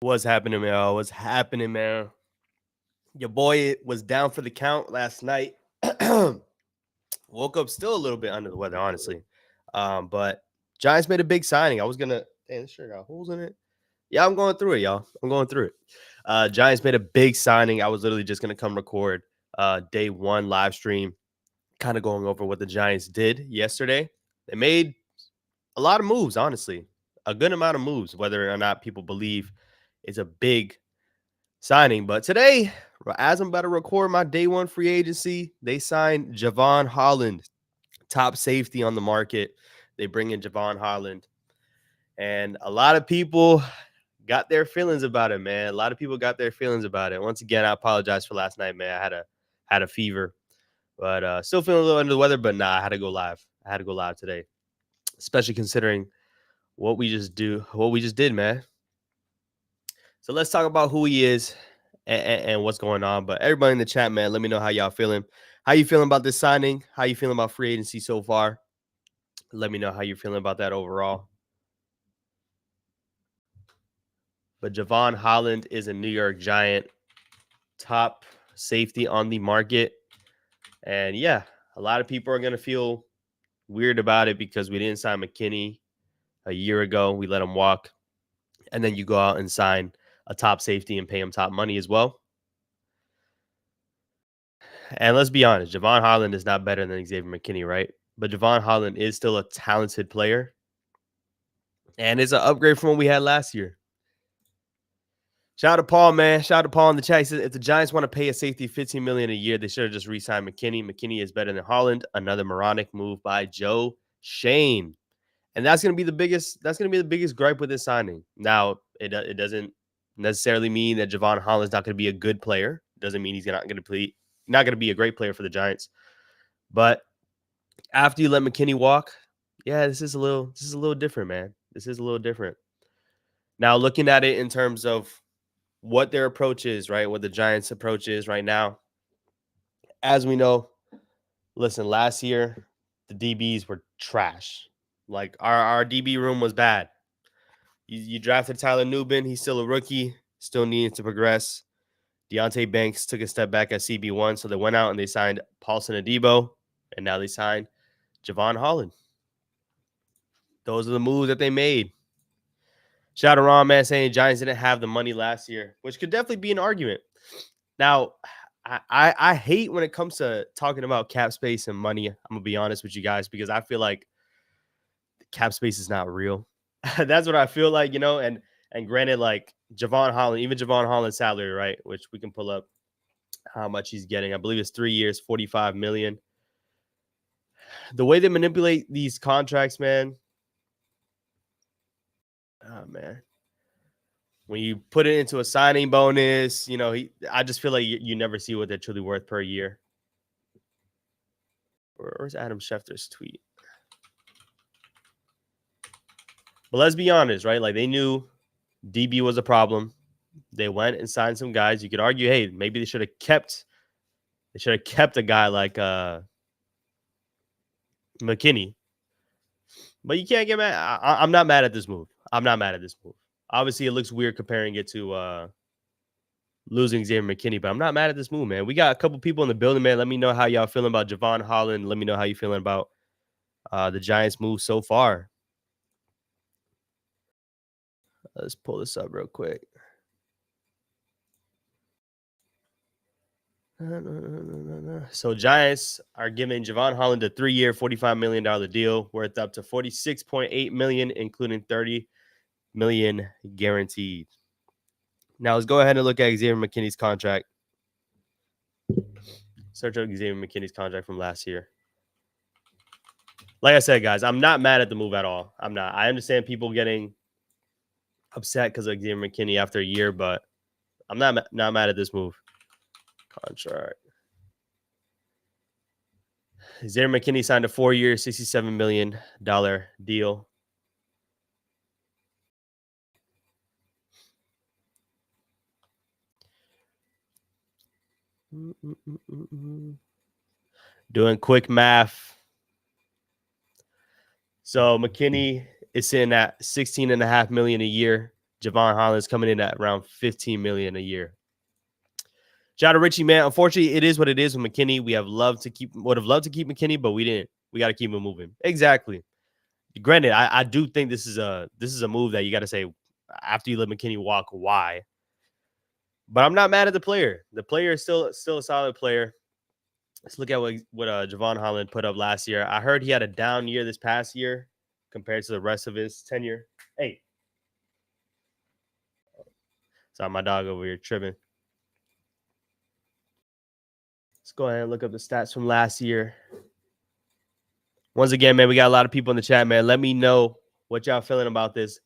What's happening, man? What's happening, man? Your boy was down for the count last night. Woke up still a little bit under the weather, honestly. But Giants made a big signing. I was gonna. Damn, this shirt got holes in it. Yeah, I'm going through it, y'all. I'm going through it. Giants made a big signing. I was literally just gonna come record day one live stream, kind of going over what the Giants did yesterday. They made a lot of moves, honestly, a good amount of moves. Whether or not people believe it's a big signing. But today, as I'm about to record my day one free agency, they signed Javon Holland, top safety on the market. They bring in Javon Holland. And a lot of people got their feelings about it, man. A lot of people got their feelings about it. Once again, I apologize for last night, man. I had a fever, but still feeling a little under the weather. But nah, I had to go live. I had to go live today, especially considering what we just did, man. So let's talk about who he is and what's going on. But everybody in the chat, man, let me know how y'all feeling. How you feeling about this signing? How you feeling about free agency so far? Let me know how you're feeling about that overall. But Javon Holland is a New York Giant, top safety on the market. And yeah, a lot of people are going to feel weird about it because we didn't sign McKinney a year ago. We let him walk. And then you go out and sign a top safety and pay him top money as well. And let's be honest, Javon Holland is not better than Xavier McKinney, right? But Javon Holland is still a talented player. And it's an upgrade from what we had last year. Shout out to Paul, man. Shout out to Paul in the chat. He says, if the Giants want to pay a safety $15 million a year, they should have just re-signed McKinney. McKinney is better than Holland. Another moronic move by Joe Shane. And that's going to be the biggest gripe with this signing. Now, it doesn't necessarily mean that Javon Holland's not going to be a good player. It doesn't mean he's not going to be a great player for the Giants. But after you let McKinney walk, yeah, this is a little different, man. This is a little different. Now, looking at it in terms of what their approach is, right? What the Giants' approach is right now. As we know, listen, last year, the DBs were trash. Like, our DB room was bad. You drafted Tyler Nubin. He's still a rookie, still needing to progress. Deontay Banks took a step back at CB1, so they went out and they signed Paulson Adebo, and now they signed Javon Holland. Those are the moves that they made. Shout out to Ron, man, saying Giants didn't have the money last year, which could definitely be an argument. Now, I hate when it comes to talking about cap space and money. I'm going to be honest with you guys because I feel like cap space is not real. That's what I feel like, and granted, like Javon Holland, even Javon Holland's salary, right, which we can pull up how much he's getting. I believe it's 3 years, $45 million. The way they manipulate these contracts, man. Oh, man. When you put it into a signing bonus, I just feel like you never see what they're truly worth per year. Where's Adam Schefter's tweet? But let's be honest, right? Like, they knew DB was a problem. They went and signed some guys. You could argue, hey, maybe they should have kept a guy like McKinney. But you can't get mad. I'm not mad at this move. Obviously, it looks weird comparing it to losing Xavier McKinney, but I'm not mad at this move, man. We got a couple people in the building, man. Let me know how y'all feeling about Javon Holland. Let me know how you feeling about the Giants' move so far. Let's pull this up real quick. So Giants are giving Javon Holland a 3-year, $45 million deal worth up to $46.8 million, including $30 million guaranteed. Now let's go ahead and look at Xavier McKinney's contract. Search up Xavier McKinney's contract from last year. Like I said, guys, I'm not mad at the move at all. I'm not. I understand people getting upset because of Xavier McKinney after a year, but I'm not mad at this move. Contract. Xavier McKinney signed a 4-year, $67 million deal. Doing quick math. So McKinney is sitting at $16.5 million a year. Javon Holland's coming in at around $15 million a year. Shout out to Richie, man. Unfortunately, it is what it is with McKinney. We would have loved to keep McKinney, but we didn't. We got to keep him moving. Exactly. Granted, I do think this is a move that you got to say after you let McKinney walk, why? But I'm not mad at the player. The player is still a solid player. Let's look at what Javon Holland put up last year. I heard he had a down year this past year compared to the rest of his tenure. Hey, sorry, my dog over here tripping. Let's go ahead and look up the stats from last year. Once again, man, we got a lot of people in the chat, man. Let me know what y'all feeling about this.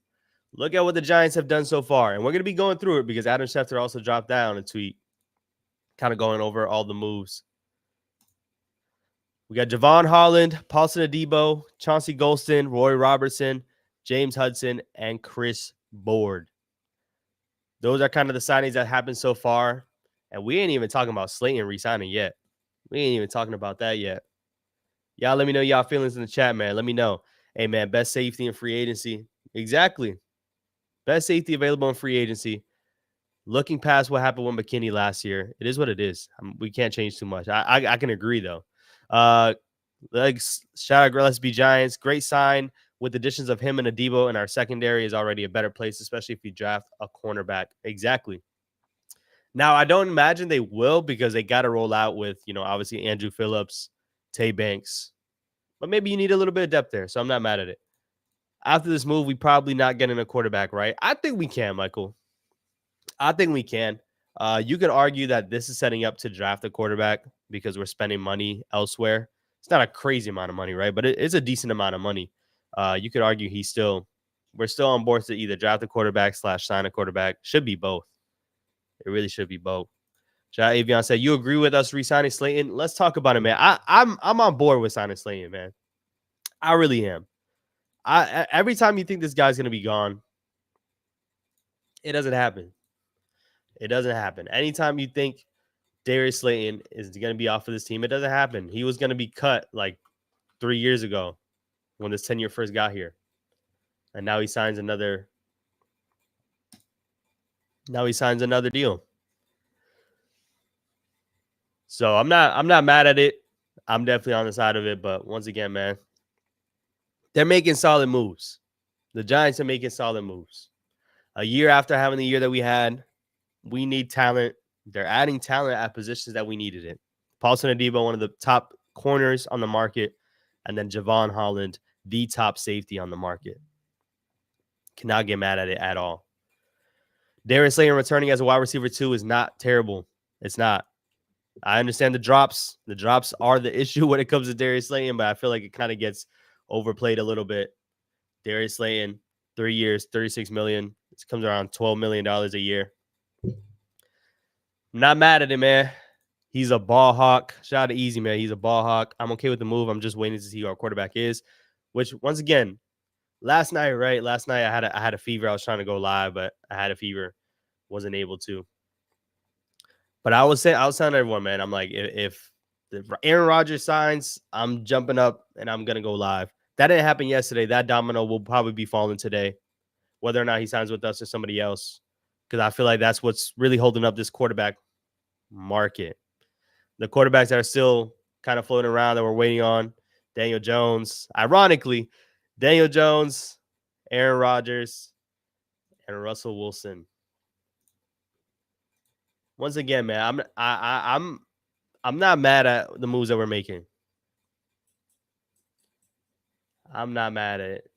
Look at what the Giants have done so far. And we're going to be going through it because Adam Schefter also dropped that on a tweet, kind of going over all the moves. We got Javon Holland, Paulson Adebo, Chauncey Golston, Roy Robertson, James Hudson, and Chris Board. Those are kind of the signings that happened so far. And we ain't even talking about Slayton re-signing yet. We ain't even talking about that yet. Y'all let me know y'all feelings in the chat, man. Let me know. Hey, man, best safety in free agency. Exactly. Best safety available in free agency. Looking past what happened with McKinney last year, it is what it is. We can't change too much. I can agree, though. Shout out, Let's Be Giants. Great sign with additions of him and Adebo in our secondary is already a better place, especially if you draft a cornerback. Exactly. Now, I don't imagine they will because they got to roll out with, obviously Andrew Phillips, Tay Banks. But maybe you need a little bit of depth there, so I'm not mad at it. After this move, we probably not getting a quarterback, right? I think we can, Michael. I think we can. You could argue that this is setting up to draft a quarterback because we're spending money elsewhere. It's not a crazy amount of money, right? But it is a decent amount of money. You could argue we're still on board to either draft a quarterback / sign a quarterback. Should be both. It really should be both. Shout out Avion said, you agree with us re-signing Slayton? Let's talk about it, man. I'm on board with signing Slayton, man. I really am. Every time you think this guy's going to be gone, it doesn't happen. It doesn't happen. Anytime you think Darius Slayton is going to be off of this team, it doesn't happen. He was going to be cut like 3 years ago when this tenure first got here. And now he signs another deal. So I'm not mad at it. I'm definitely on the side of it. But once again, man, they're making solid moves. The Giants are making solid moves. A year after having the year that we had, we need talent. They're adding talent at positions that we needed it. Paulson Adebo, one of the top corners on the market, and then Javon Holland, the top safety on the market. Cannot get mad at it at all. Darius Slayton returning as a wide receiver 2 is not terrible. It's not. I understand the drops. The drops are the issue when it comes to Darius Slayton, but I feel like it kind of gets overplayed a little bit. Darius Slayton, 3 years, $36 million. It comes around $12 million a year. I'm not mad at him, man. He's a ball hawk. Shout out to Easy, man. He's a ball hawk. I'm okay with the move. I'm just waiting to see who our quarterback is, which, once again, last night I had a fever. I was trying to go live, but I had a fever. Wasn't able to. But I was telling everyone, man, I'm like, if Aaron Rodgers signs, I'm jumping up and I'm going to go live. That didn't happen yesterday. That domino will probably be falling today, whether or not he signs with us or somebody else, because I feel like that's what's really holding up this quarterback market. The quarterbacks that are still kind of floating around that we're waiting on, Daniel Jones. Ironically, Daniel Jones, Aaron Rodgers, and Russell Wilson. Once again, man, I'm not mad at the moves that we're making. I'm not mad at it.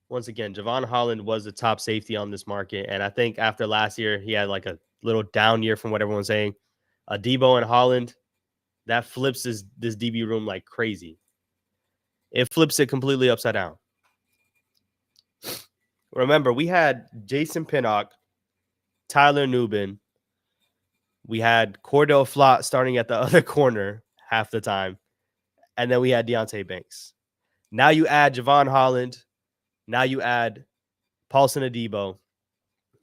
Once again, Javon Holland was the top safety on this market. And I think after last year, he had like a little down year from what everyone's saying. Adebo and Holland, that flips this DB room like crazy. It flips it completely upside down. Remember, we had Jason Pinnock, Tyler Nubin. We had Cordell Flott starting at the other corner half the time. And then we had Deontay Banks. Now you add Javon Holland. Now you add Paulson Adebo.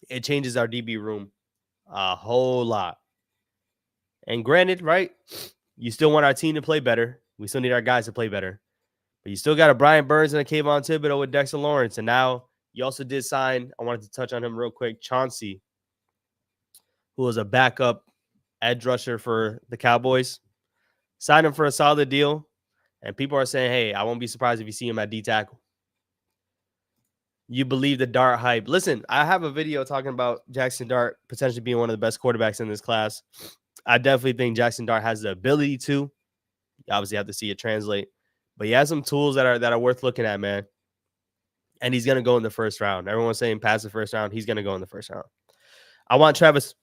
It changes our DB room a whole lot. And granted, right, you still want our team to play better. We still need our guys to play better. But you still got a Brian Burns and a Kayvon Thibodeau with Dexter Lawrence. And now you also did sign, I wanted to touch on him real quick, Chauncey, who was a backup edge rusher for the Cowboys. Signed him for a solid deal. And people are saying, hey, I won't be surprised if you see him at D tackle. You believe the Dart hype. Listen, I have a video talking about Jackson Dart potentially being one of the best quarterbacks in this class. I definitely think Jackson Dart has the ability to. You obviously have to see it translate. But he has some tools that are worth looking at, man. And he's going to go in the first round. Everyone's saying pass the first round. He's going to go in the first round. I want Travis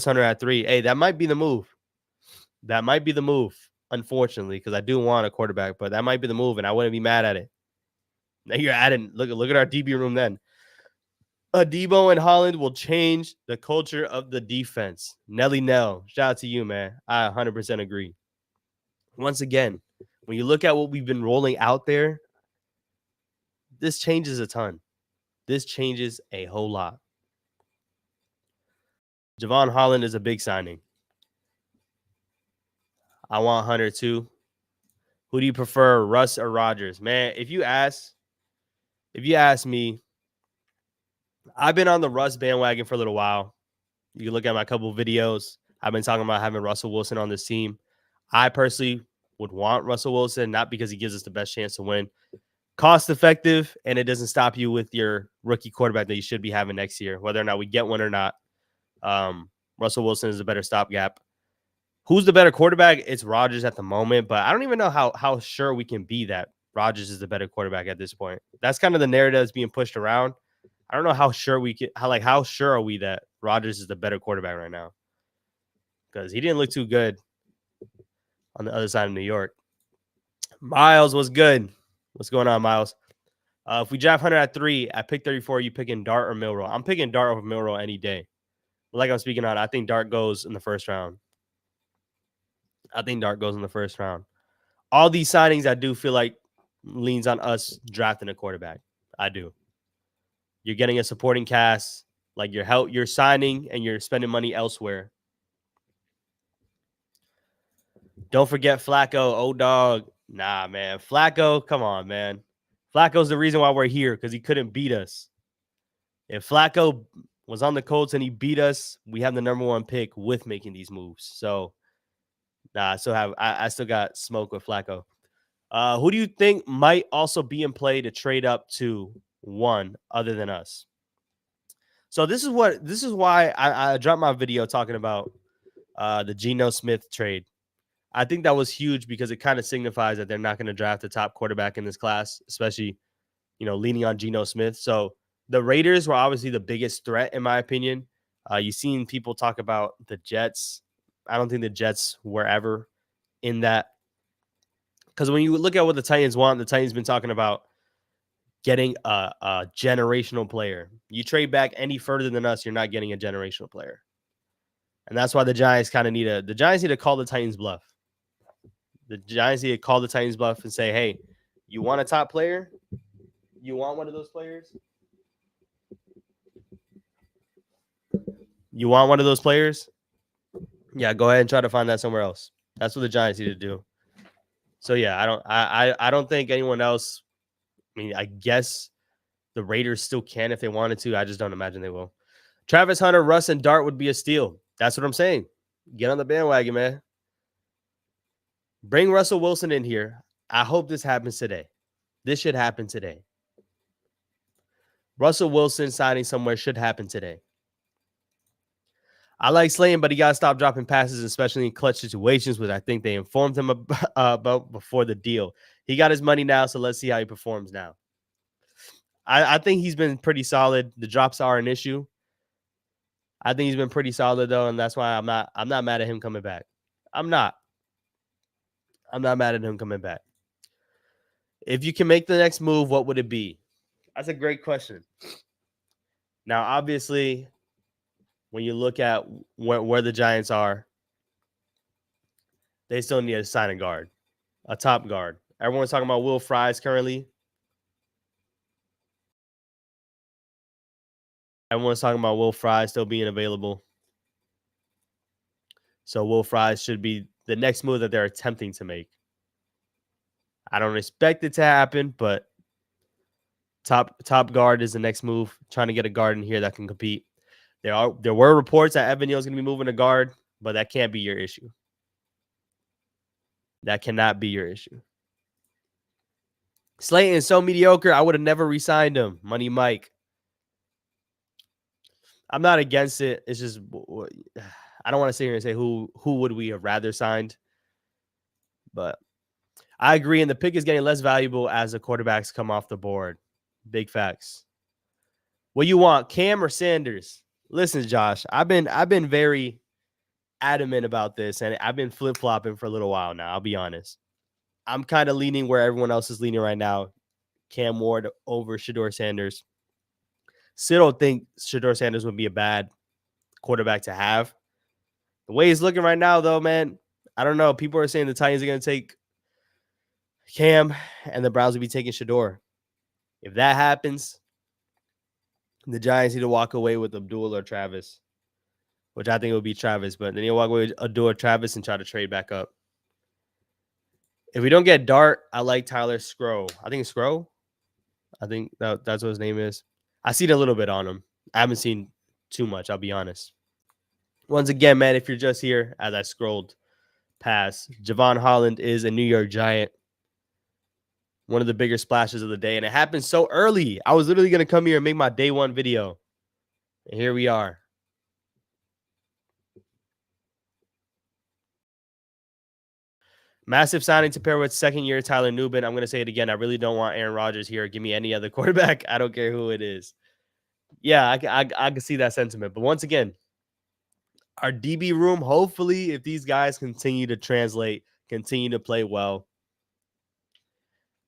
Hunter at 3. Hey, that might be the move. That might be the move, unfortunately, because I do want a quarterback, but that might be the move, and I wouldn't be mad at it. Now you're adding, look at our DB room then. Debo and Holland will change the culture of the defense. Nelly Nell, shout out to you, man. I 100% agree. Once again, when you look at what we've been rolling out there, this changes a ton. This changes a whole lot. Javon Holland is a big signing. I want Hunter too. Who do you prefer, Russ or Rodgers? Man, if you ask me, I've been on the Russ bandwagon for a little while. You can look at my couple of videos. I've been talking about having Russell Wilson on this team. I personally would want Russell Wilson, not because he gives us the best chance to win. Cost effective, and it doesn't stop you with your rookie quarterback that you should be having next year, whether or not we get one or not. Russell Wilson is a better stopgap. Who's the better quarterback? It's Rodgers at the moment, but I don't even know how sure we can be that Rodgers is the better quarterback at this point. That's kind of the narrative that's being pushed around. I don't know how sure how sure are we that Rodgers is the better quarterback right now? Because he didn't look too good on the other side of New York. Miles was good. What's going on, Miles? If we draft Hunter at 3, at pick 34, you picking Dart or Milroe? I'm picking Dart over Milroe any day. But like I'm speaking on, I think Dart goes in the first round. All these signings, I do feel like leans on us drafting a quarterback. I do. You're getting a supporting cast, like you're signing and you're spending money elsewhere. Don't forget Flacco. Oh, dog. Nah, man. Flacco, come on, man. Flacco's the reason why we're here, because he couldn't beat us. If Flacco was on the Colts and he beat us, we have the #1 pick with making these moves. So, nah, I still got smoke with Flacco. Who do you think might also be in play to trade up to 1 other than us? So this is why I dropped my video talking about the Geno Smith trade. I think that was huge because it kind of signifies that they're not going to draft a top quarterback in this class, especially, leaning on Geno Smith. So the Raiders were obviously the biggest threat, in my opinion. You've seen people talk about the Jets. I don't think the Jets were ever in that. Because when you look at what the Titans want, the Titans been talking about getting a generational player. You trade back any further than us, you're not getting a generational player. And that's why the Giants need to call the Titans bluff. The Giants need to call the Titans bluff and say, hey, you want a top player? You want one of those players? You want one of those players? Yeah, go ahead and try to find that somewhere else. That's what the Giants need to do. So yeah, I don't think anyone else. I mean, I guess the Raiders still can if they wanted to. I just don't imagine they will. Travis Hunter, Russ, and Dart would be a steal. That's what I'm saying. Get on the bandwagon, man. Bring Russell Wilson in here. I hope this happens today. This should happen today. Russell Wilson signing somewhere should happen today. I like Slayton, but he got to stop dropping passes, especially in clutch situations, which I think they informed him about before the deal. He got his money now, so let's see how he performs now. I think he's been pretty solid. The drops are an issue. I think he's been pretty solid, though, and that's why I'm not mad at him coming back. I'm not mad at him coming back. If you can make the next move, what would it be? That's a great question. Now, obviously, when you look at where the Giants are, they still need to sign a guard, a top guard. Everyone's talking about Will Fries currently. Everyone's talking about Will Fries still being available. So Will Fries should be the next move that they're attempting to make. I don't expect it to happen, but top guard is the next move. Trying to get a guard in here that can compete. There were reports that Evan Neal's going to be moving to guard, but that can't be your issue. That cannot be your issue. Slayton is so mediocre. I would have never re-signed him. Money Mike. I'm not against it. It's just I don't want to sit here and say who would we have rather signed. But I agree, and the pick is getting less valuable as the quarterbacks come off the board. Big facts. What you want, Cam or Sanders? Listen, Josh, I've been very adamant about this, and I've been flip-flopping for a little while now. I'll be honest. I'm kind of leaning where everyone else is leaning right now. Cam Ward over Shedeur Sanders. Still don't think Shedeur Sanders would be a bad quarterback to have. The way he's looking right now, though, man, I don't know. People are saying the Titans are going to take Cam and the Browns will be taking Shedeur. If that happens, the Giants need to walk away with Abdul or Travis, which I think it would be Travis, but then you'll walk away with Abdul or Travis and try to trade back up. If we don't get Dart, I like Tyler Skro. I think Skro. I think that's what his name is. I seen a little bit on him. I haven't seen too much, I'll be honest. Once again, man, if you're just here, as I scrolled past, Javon Holland is a New York Giant. One of the bigger splashes of the day. And it happened so early. I was literally going to come here and make my day one video. And here we are. Massive signing to pair with second-year Tyler Nubin. I'm going to say it again. I really don't want Aaron Rodgers here. Give me any other quarterback. I don't care who it is. Yeah, I can see that sentiment. But once again, our DB room, hopefully, if these guys continue to translate, continue to play well,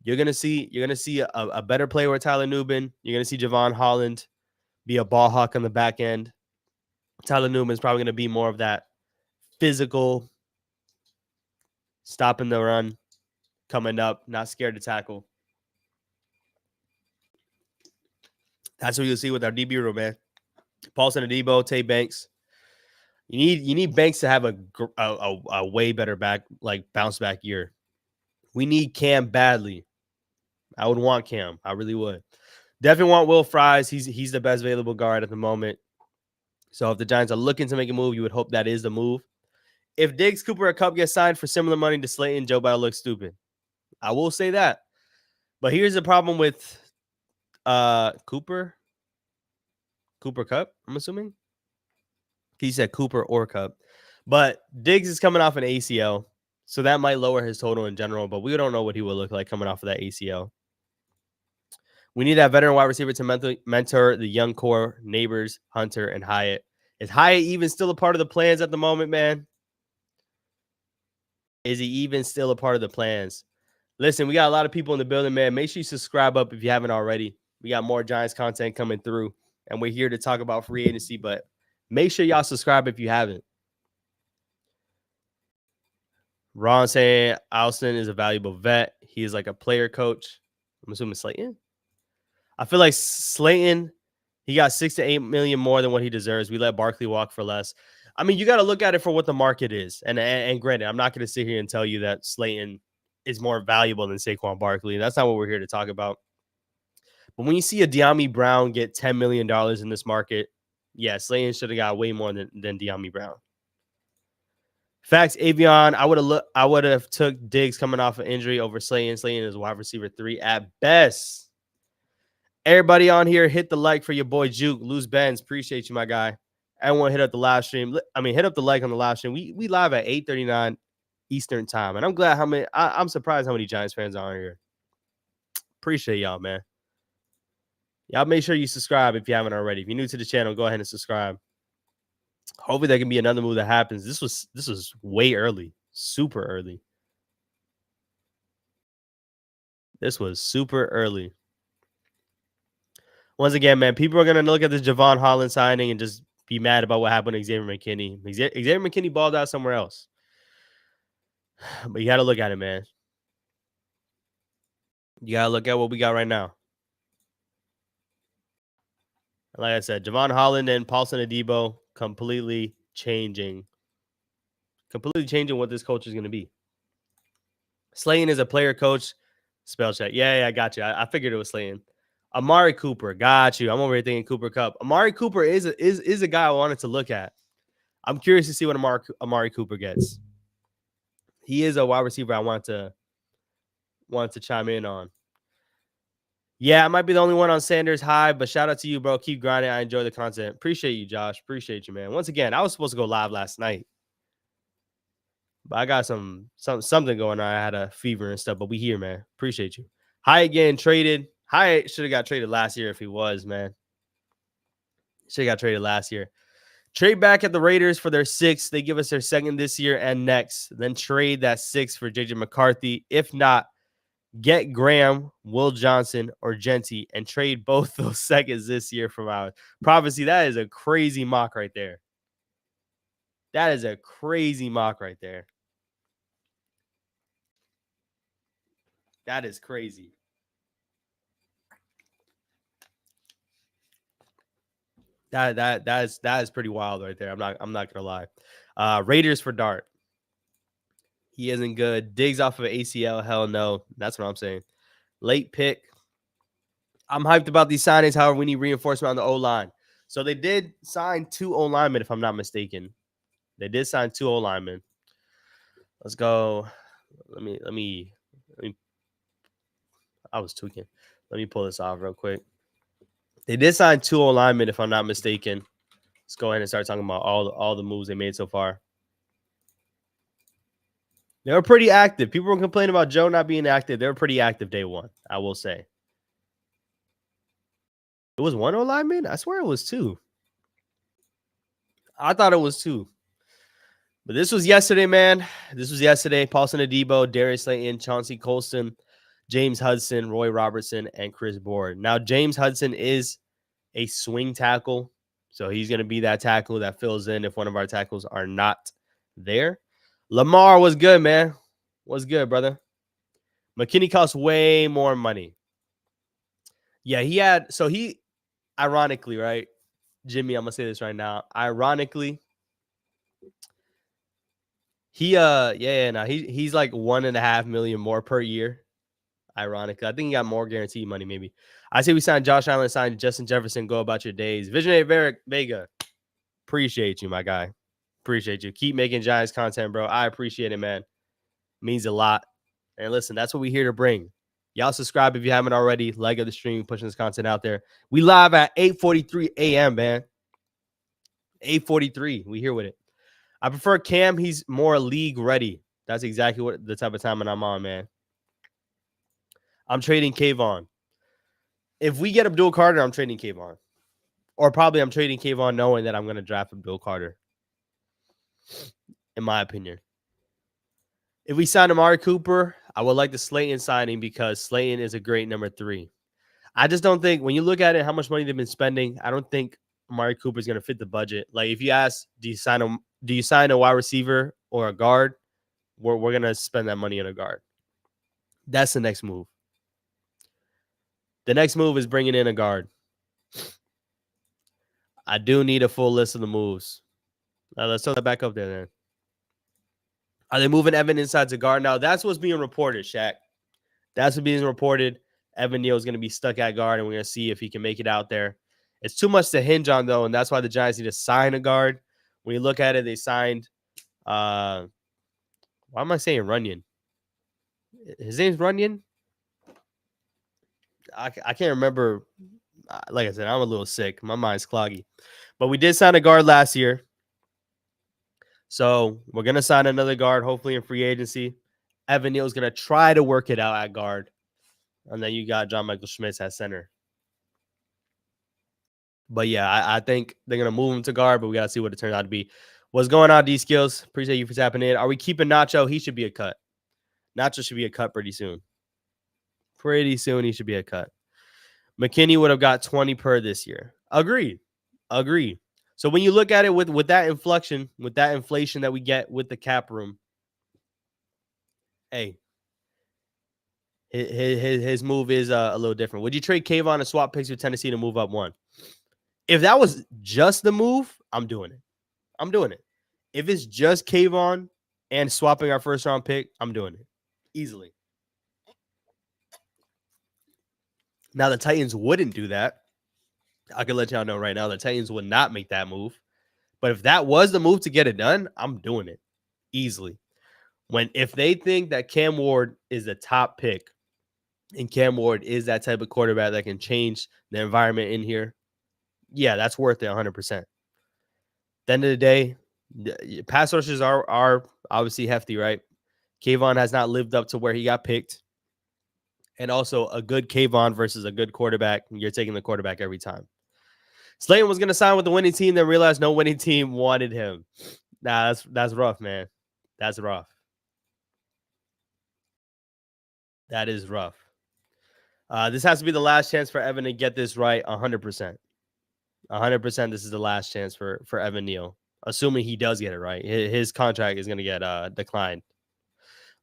you're gonna see a better player with Tyler Nubin. You're gonna see Javon Holland be a ball hawk on the back end. Tyler Nubin is probably gonna be more of that physical, stopping the run, coming up, not scared to tackle. That's what you'll see with our DB room, man. Paulson Adebo, Tay Banks. You need Banks to have a way better bounce back year. We need Cam badly. I would want Cam. I really would. Definitely want Will Fries. He's the best available guard at the moment. So if the Giants are looking to make a move, you would hope that is the move. If Diggs, Cooper, or Kupp get signed for similar money to Slayton, Joe Biden looks stupid. I will say that. But here's the problem with Cooper Kupp, I'm assuming. He said Cooper or Kupp. But Diggs is coming off an ACL, so that might lower his total in general, but we don't know what he will look like coming off of that ACL. We need that veteran wide receiver to mentor the young core, Neighbors, Hunter, and Hyatt. Is Hyatt even still a part of the plans at the moment, man? Is he even still a part of the plans? Listen, we got a lot of people in the building, man. Make sure you subscribe up if you haven't already. We got more Giants content coming through, and we're here to talk about free agency, but make sure y'all subscribe if you haven't. Ron saying Alston is a valuable vet. He is like a player coach. I'm assuming Slayton. I feel like Slayton, he got 6 to 8 million more than what he deserves. We let Barkley walk for less. I mean, you got to look at it for what the market is. And granted, I'm not going to sit here and tell you that Slayton is more valuable than Saquon Barkley. That's not what we're here to talk about. But when you see a De'Ami Brown get $10 million in this market, yeah, Slayton should have got way more than De'Ami Brown. Facts, Avion. I would have took Diggs coming off an injury over Slayton. Slayton is wide receiver 3 at best. Everybody on here, hit the like for your boy Juke. Luz Benz, appreciate you, my guy. Everyone hit up the live stream. Hit up the like on the live stream. We live at 8:39 Eastern time, and I'm glad how many. I'm surprised how many Giants fans are on here. Appreciate y'all, man. Y'all make sure you subscribe if you haven't already. If you're new to the channel, go ahead and subscribe. Hopefully there can be another move that happens. This was way early, super early. This was super early. Once again, man, people are going to look at this Javon Holland signing and just be mad about what happened to Xavier McKinney. Xavier McKinney balled out somewhere else. But you got to look at it, man. You got to look at what we got right now. Like I said, Javon Holland and Paulson Adebo completely changing what this coach is going to be. Slayton is a player coach. Spell check. Yeah, I got you. I figured it was Slayton. Amari Cooper. Got you. I'm over here thinking Cooper Cup. Amari Cooper is a guy I wanted to look at. I'm curious to see what Amari Cooper gets. He is a wide receiver I want to chime in on. Yeah, I might be the only one on Sanders high, but shout out to you, bro. Keep grinding. I enjoy the content. Appreciate you, Josh. Appreciate you, man. Once again, I was supposed to go live last night, but I got something going on. I had a fever and stuff, but we here, man. Appreciate you. Hyatt getting traded. Hyatt should have got traded last year if he was, man. Should have got traded last year. Trade back at the Raiders for their 6th. They give us their 2nd this year and next. Then trade that 6 for JJ McCarthy. If not, get Graham, Will Johnson, or Genty and trade both those 2nds this year from our prophecy. That is a crazy mock right there. That is a crazy mock right there. That is crazy. That is pretty wild right there. I'm not gonna lie. Raiders for Dart. He isn't good. Diggs off of ACL. Hell no. That's what I'm saying. Late pick. I'm hyped about these signings. However, we need reinforcement on the O-line. So they did sign 2 O-linemen, if I'm not mistaken. They did sign 2 O-linemen. Let's go. Let me. I was tweaking. Let me pull this off real quick. They did sign 2 O-linemen, if I'm not mistaken. Let's go ahead and start talking about all the moves they made so far. They were pretty active. People were complaining about Joe not being active. They were pretty active day one, I will say. It was 1 O-lineman? I swear it was 2. I thought it was 2. But this was yesterday, man. This was yesterday. Paulson Adebo, Darius Slayton, Chauncey Colston, James Hudson, Roy Robertson, and Chris Board. Now, James Hudson is a swing tackle. So he's going to be that tackle that fills in if one of our tackles are not there. Lamar was good, man. Was good, brother. McKinney costs way more money. Yeah, ironically, right? Jimmy, I'm going to say this right now. Ironically, he's like $1.5 million more per year. Ironically, I think he got more guaranteed money, maybe. I say we signed Josh Allen, signed Justin Jefferson. Go about your days. Visionary Vega, appreciate you, my guy. Appreciate you. Keep making Giants content, bro. I appreciate it, man. Means a lot. And listen, that's what we're here to bring. Y'all subscribe if you haven't already. Like of the stream, pushing this content out there. We live at 8:43 a.m., man. 8:43. We here with it. I prefer Cam. He's more league ready. That's exactly what the type of time I'm on, man. I'm trading Kayvon. If we get Abdul Carter, I'm trading Kayvon. Or probably I'm trading Kayvon knowing that I'm going to draft Abdul Carter. In my opinion. If we sign Amari Cooper, I would like the Slayton signing because Slayton is a great number 3. I just don't think, when you look at it, how much money they've been spending, I don't think Amari Cooper is going to fit the budget. Like, if you ask, do you sign a wide receiver or a guard? We're going to spend that money on a guard. That's the next move. The next move is bringing in a guard. I do need a full list of the moves. Let's throw that back up there then. Are they moving Evan inside to guard? Now, that's what's being reported, Shaq. That's what's being reported. Evan Neal is going to be stuck at guard, and we're going to see if he can make it out there. It's too much to hinge on, though, and that's why the Giants need to sign a guard. When you look at it, they signed why am I saying Runyon? His name's Runyon? I can't remember. Like I said, I'm a little sick. My mind's cloggy. But we did sign a guard last year. So we're going to sign another guard, hopefully in free agency. Evan Neal is going to try to work it out at guard. And then you got John Michael Schmitz at center. But yeah, I think they're going to move him to guard, but we got to see what it turns out to be. What's going on, D-Skills? Appreciate you for tapping in. Are we keeping Nacho? He should be a cut. Nacho should be a cut pretty soon. Pretty soon he should be a cut. McKinney would have got 20 per this year. Agreed. So when you look at it with that inflection, with that inflation that we get with the cap room, hey, his move is a little different. Would you trade Kayvon and swap picks with Tennessee to move up 1? If that was just the move, I'm doing it. If it's just Kayvon and swapping our first round pick, I'm doing it easily. Now, the Titans wouldn't do that. I can let y'all know right now, the Titans would not make that move. But if that was the move to get it done, I'm doing it easily. If they think that Cam Ward is the top pick and Cam Ward is that type of quarterback that can change the environment in here, yeah, that's worth it 100%. At the end of the day, pass rushes are obviously hefty, right? Kayvon has not lived up to where he got picked. And also a good Kayvon versus a good quarterback, you're taking the quarterback every time. Slayton was going to sign with the winning team, then realized no winning team wanted him. Nah, that's rough, man. That's rough. That is rough. This has to be the last chance for Evan to get this right 100%. 100%, this is the last chance for Evan Neal, assuming he does get it right. His contract is going to get declined.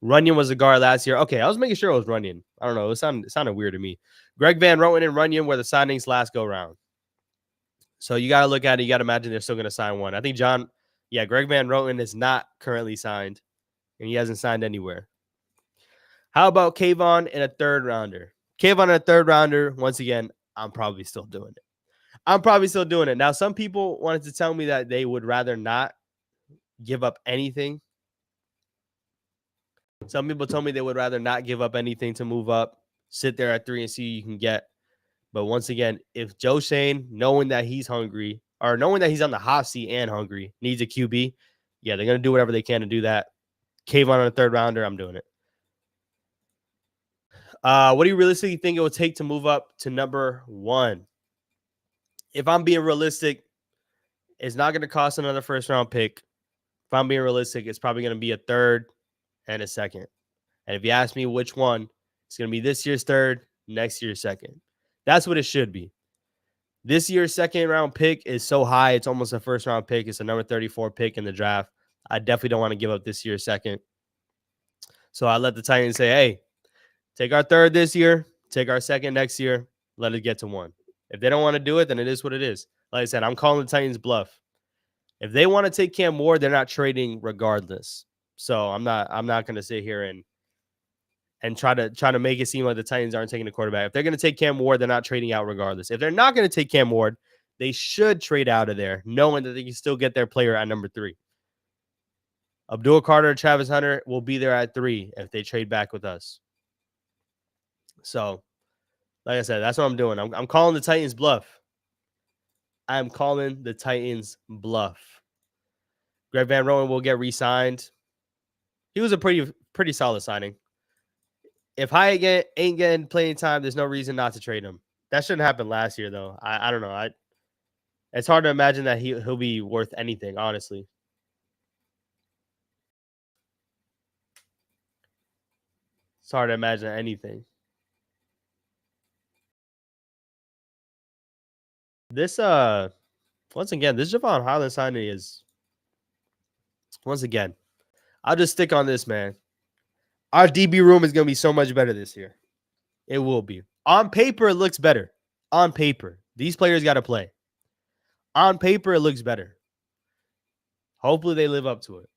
Runyon was a guard last year. Okay, I was making sure it was Runyon. I don't know. It sounded weird to me. Greg Van Roten and Runyon were the signings last go round. So you got to look at it. You got to imagine they're still going to sign one. I think Greg Van Roten is not currently signed, and he hasn't signed anywhere. How about Kayvon in a third rounder? Kayvon in a third rounder, once again, I'm probably still doing it. Now, some people wanted to tell me that they would rather not give up anything. Some people told me they would rather not give up anything to move up, sit there at 3 and see who you can get. But once again, if Joe Shane, knowing that he's hungry or knowing that he's on the hot seat and hungry, needs a QB, yeah, they're going to do whatever they can to do that. Kayvon on a third rounder, I'm doing it. What do you realistically think it would take to move up to number 1? If I'm being realistic, it's not going to cost another first round pick. If I'm being realistic, it's probably going to be a third and a second. And if you ask me which one, it's going to be this year's third, next year's second. That's what it should be. This year's second round pick is so high, it's almost a first round pick. It's a number 34 pick in the draft. I definitely don't want to give up this year's second. So I let the Titans say, hey, take our third this year, take our second next year, let it get to 1. If they don't want to do it, then it is what it is. Like I said, I'm calling the Titans bluff. If they want to take Cam Ward, they're not trading regardless. So I'm not going to sit here and try to make it seem like the Titans aren't taking a quarterback. If they're going to take Cam Ward, they're not trading out regardless. If they're not going to take Cam Ward, they should trade out of there, knowing that they can still get their player at number 3. Abdul Carter, Travis Hunter will be there at 3 if they trade back with us. So, like I said, that's what I'm doing. I'm calling the Titans bluff. I'm calling the Titans bluff. Greg Van Roten will get re-signed. He was a pretty solid signing. If Hyatt ain't getting playing time, there's no reason not to trade him. That shouldn't happen last year, though. I don't know. It's hard to imagine that he'll be worth anything, honestly. It's hard to imagine anything. This once again, this Javon Holland signing is once again. I'll just stick on this, man. Our DB room is gonna be so much better this year. It will be. On paper, it looks better. On paper, these players got to play. On paper, it looks better. Hopefully, they live up to it.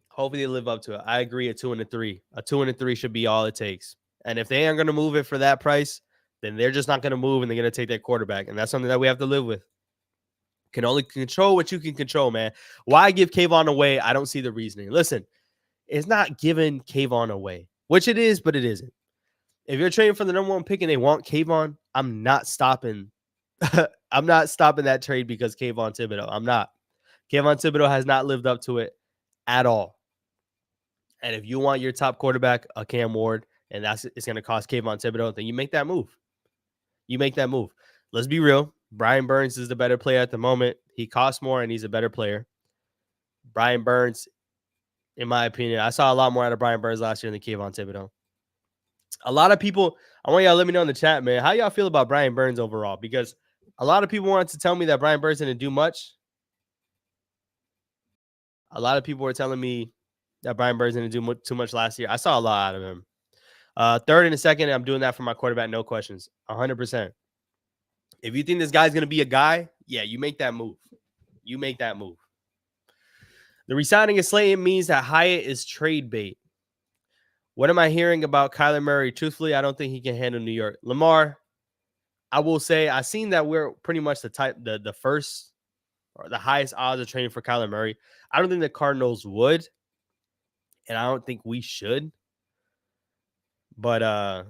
Hopefully, they live up to it. I agree. A 2 and a 3. A 2 and a 3 should be all it takes. And if they aren't going to move it for that price, then they're just not going to move and they're going to take their quarterback. And that's something that we have to live with. Can only control what you can control, man. Why give Kayvon away? I don't see the reasoning. Listen, it's not giving Kayvon away, which it is, but it isn't. If you're trading for the number 1 pick and they want Kayvon, I'm not stopping. I'm not stopping that trade because Kayvon Thibodeau. I'm not. Kayvon Thibodeau has not lived up to it at all. And if you want your top quarterback, a Cam Ward, and it's going to cost Kayvon Thibodeau, then you make that move. You make that move. Let's be real. Brian Burns is the better player at the moment. He costs more, and he's a better player. Brian Burns, in my opinion, I saw a lot more out of Brian Burns last year than Kayvon Thibodeau. A lot of people, I want y'all to let me know in the chat, man, how y'all feel about Brian Burns overall? Because a lot of people wanted to tell me that Brian Burns didn't do much. A lot of people were telling me that Brian Burns didn't do too much last year. I saw a lot out of him. Third and a second, I'm doing that for my quarterback, no questions, 100%. If you think this guy's going to be a guy, yeah, you make that move. You make that move. The resigning of Slayton means that Hyatt is trade bait. What am I hearing about Kyler Murray? Truthfully, I don't think he can handle New York. Lamar, I will say I've seen that we're pretty much the first or the highest odds of trading for Kyler Murray. I don't think the Cardinals would, and I don't think we should. But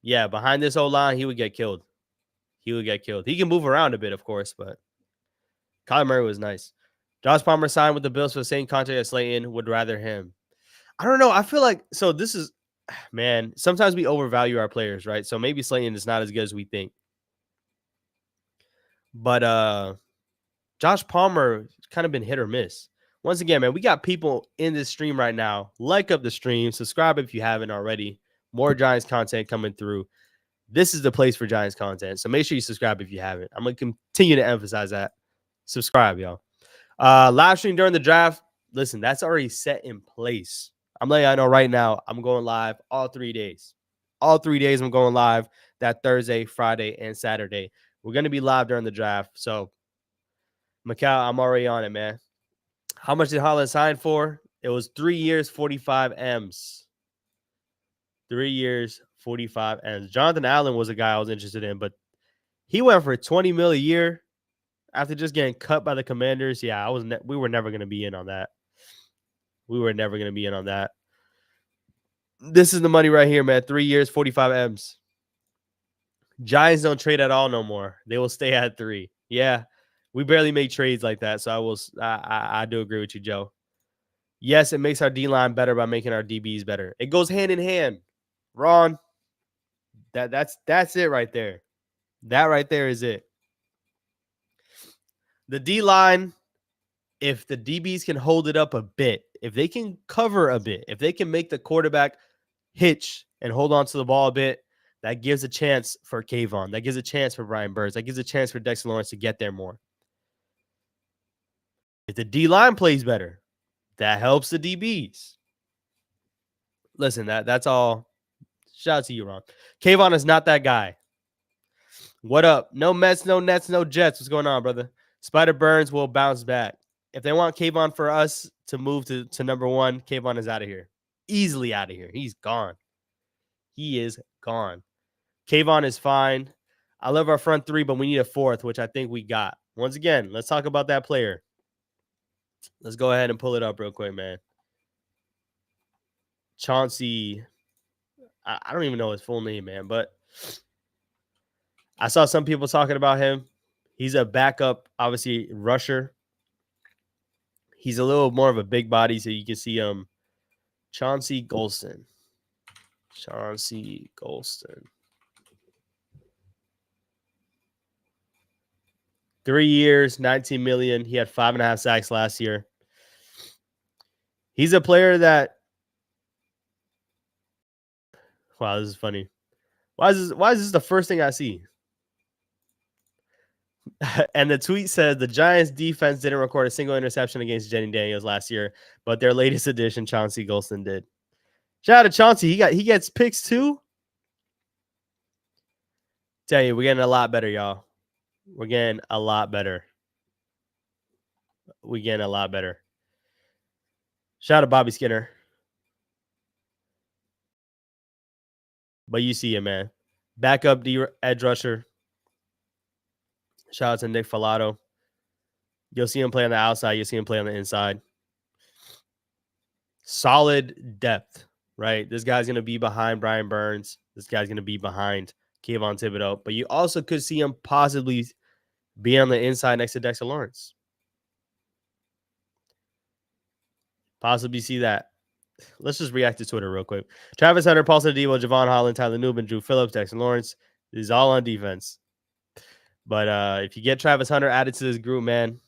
yeah, behind this old line, he would get killed. He would get killed. He can move around a bit, of course, but Kyler Murray was nice. Josh Palmer signed with the Bills for the same contract as Slayton. Would rather him. I don't know. I feel like so. This is, man. Sometimes we overvalue our players, right? So maybe Slayton is not as good as we think. But Josh Palmer kind of been hit or miss. Once again, man, we got people in this stream right now. Like up the stream, subscribe if you haven't already. More Giants content coming through. This is the place for Giants content. So make sure you subscribe if you haven't. I'm going to continue to emphasize that. Subscribe, y'all. Live stream during the draft. Listen, that's already set in place. I'm letting y'all know right now, I'm going live all 3 days. All 3 days I'm going live that Thursday, Friday, and Saturday. We're going to be live during the draft. So, Macau, I'm already on it, man. How much did Holland sign for? It was 3 years, 45 M's. 3 years, 45 M's. Jonathan Allen was a guy I was interested in, but he went for $20 million a year after just getting cut by the Commanders. Yeah, we were never going to be in on that. We were never going to be in on that. This is the money right here, man. 3 years, 45 M's. Giants don't trade at all no more. They will stay at 3. Yeah, we barely make trades like that. So I do agree with you, Joe. Yes, it makes our D-line better by making our DBs better. It goes hand in hand. Ron, that's it right there. That right there is it. The D-line, if the DBs can hold it up a bit, if they can cover a bit, if they can make the quarterback hitch and hold on to the ball a bit, that gives a chance for Jevon. That gives a chance for Brian Burns. That gives a chance for Dexter Lawrence to get there more. If the D-line plays better, that helps the DBs. Listen, that's all. Shout out to you, Ron. Jevon is not that guy. What up? No Mets, no Nets, no Jets. What's going on, brother? Spider Burns will bounce back. If they want Jevon for us to move to number 1, Jevon is out of here. Easily out of here. He's gone. He is gone. Jevon is fine. I love our front 3, but we need a 4th, which I think we got. Once again, let's talk about that player. Let's go ahead and pull it up real quick, man. Chauncey. I don't even know his full name, man, but I saw some people talking about him. He's a backup, obviously, rusher. He's a little more of a big body, so you can see him. Chauncey Golston. 3 years, $19 million. He had 5.5 sacks last year. He's a player that. Wow, this is funny. Why is this the first thing I see? And the tweet says the Giants defense didn't record a single interception against Jenny Daniels last year, but their latest addition, Chauncey Golston, did. Shout out to Chauncey. He gets picks too. Tell you, we're getting a lot better, y'all. We're getting a lot better. Shout out to Bobby Skinner. But you see him, man. Backup edge rusher. Shout out to Nick Falato. You'll see him play on the outside. You'll see him play on the inside. Solid depth, right? This guy's going to be behind Brian Burns. This guy's going to be behind Kayvon Thibodeau. But you also could see him possibly be on the inside next to Dexter Lawrence. Possibly see that. Let's just react to Twitter real quick. Travis Hunter, Paulson Adebo, Javon Holland, Tyler Newman, Drew Phillips, Dexter Lawrence. This is all on defense. But if you get Travis Hunter added to this group, man,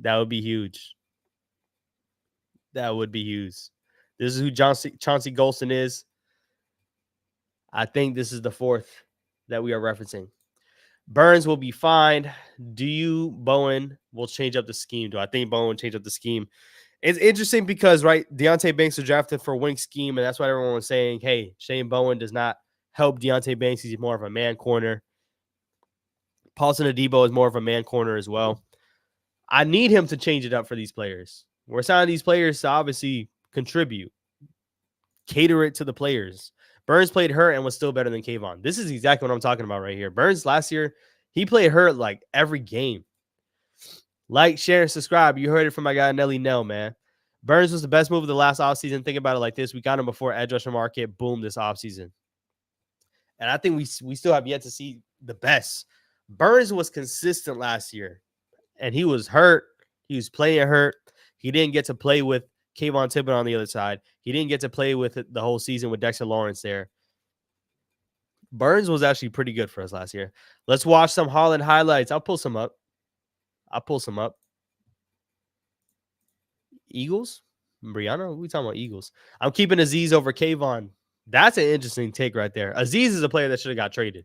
that would be huge. That would be huge. This is who Chauncey Golston is. I think this is the 4th that we are referencing. Burns will be fine. Bowen will change up the scheme? Do I think Bowen will change up the scheme? It's interesting because, right, Deontay Banks was drafted for a wing scheme, and that's what everyone was saying. Hey, Shane Bowen does not help Deontay Banks. He's more of a man corner. Paulson Adebo is more of a man corner as well. I need him to change it up for these players. We're signing these players to obviously contribute. cater it to the players. Burns played hurt and was still better than Kayvon. This is exactly what I'm talking about right here. Burns last year, he played hurt like every game. Like, share, and subscribe. You heard it from my guy Nelly Nell, man. Burns was the best move of the last offseason. Think about it like this. We got him before edge rusher market. Boom, this offseason. And I think we still have yet to see the best. Burns was consistent last year, and he was hurt. He was playing hurt. He didn't get to play with Kayvon Thibodeau on the other side. He didn't get to play with it the whole season with Dexter Lawrence there. Burns was actually pretty good for us last year. Let's watch some Holland highlights. I'll pull some up. Eagles? Brianna? We talking about Eagles. I'm keeping Aziz over Kayvon. That's an interesting take right there. Aziz is a player that should have got traded.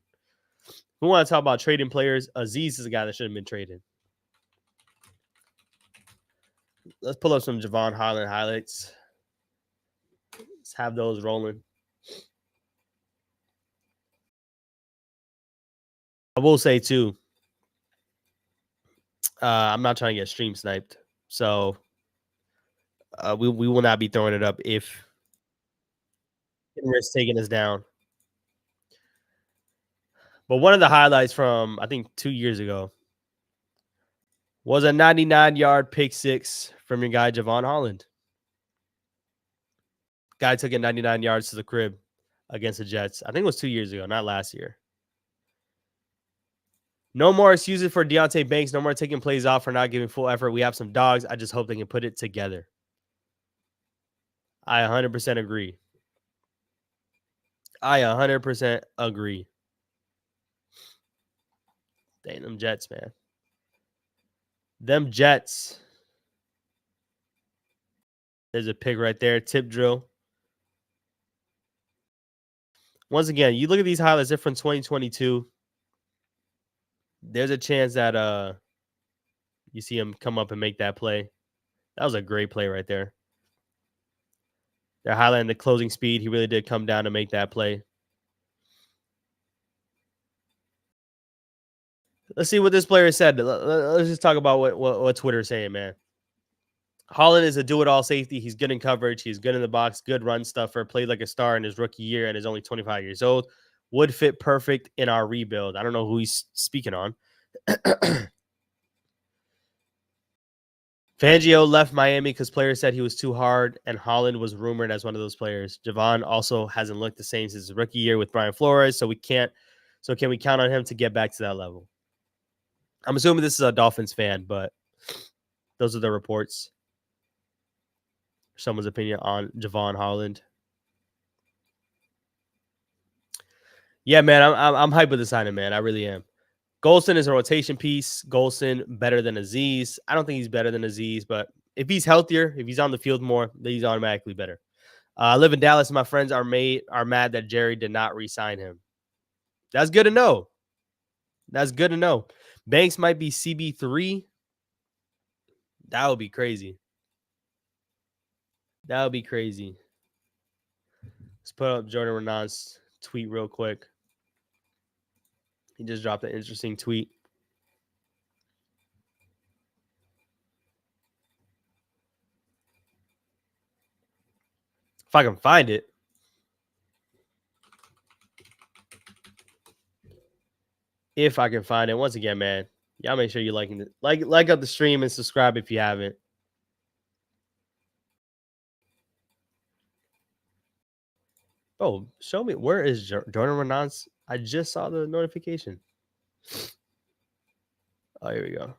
We want to talk about trading players. Aziz is a guy that should have been traded. Let's pull up some Javon Holland highlights. Let's have those rolling. I will say, too, I'm not trying to get stream sniped. So we will not be throwing it up if risk taking us down. But one of the highlights from, I think, 2 years ago was a 99-yard pick six from your guy, Javon Holland. Guy took it 99 yards to the crib against the Jets. I think it was 2 years ago, not last year. No more excuses for Deontay Banks. No more taking plays off for not giving full effort. We have some dogs. I just hope they can put it together. I 100% agree. I 100% agree. Dang, them Jets, man. Them Jets. There's a pick right there. Tip drill. Once again, you look at these highlights. They're from 2022. There's a chance that you see him come up and make that play. That was a great play right there. They're highlighting the closing speed. He really did come down to make that play. Let's see what this player said. Let's just talk about what Twitter's saying, man. Holland is a do-it-all safety. He's good in coverage. He's good in the box. Good run stuffer. Played like a star in his rookie year and is only 25 years old. Would fit perfect in our rebuild. I don't know who he's speaking on. Fangio left Miami because players said he was too hard, and Holland was rumored as one of those players. Javon also hasn't looked the same since his rookie year with Brian Flores, so can we count on him to get back to that level? I'm assuming this is a Dolphins fan, but those are the reports. Someone's opinion on Javon Holland. Yeah, man, I'm hyped with the signing, man. I really am. Golston is a rotation piece. Golston better than Aziz. I don't think he's better than Aziz, but if he's healthier, if he's on the field more, then he's automatically better. I live in Dallas, and my friends are mad that Jerry did not re-sign him. That's good to know. That's good to know. Banks might be CB3. That would be crazy. That would be crazy. Let's put up Jordan Renan's tweet real quick. He just dropped an interesting tweet. If I can find it. If I can find it. Once again, man, y'all make sure you like up the stream and subscribe if you haven't. Oh, show me. Where is Jordan Renan's? I just saw the notification. Oh, here we go.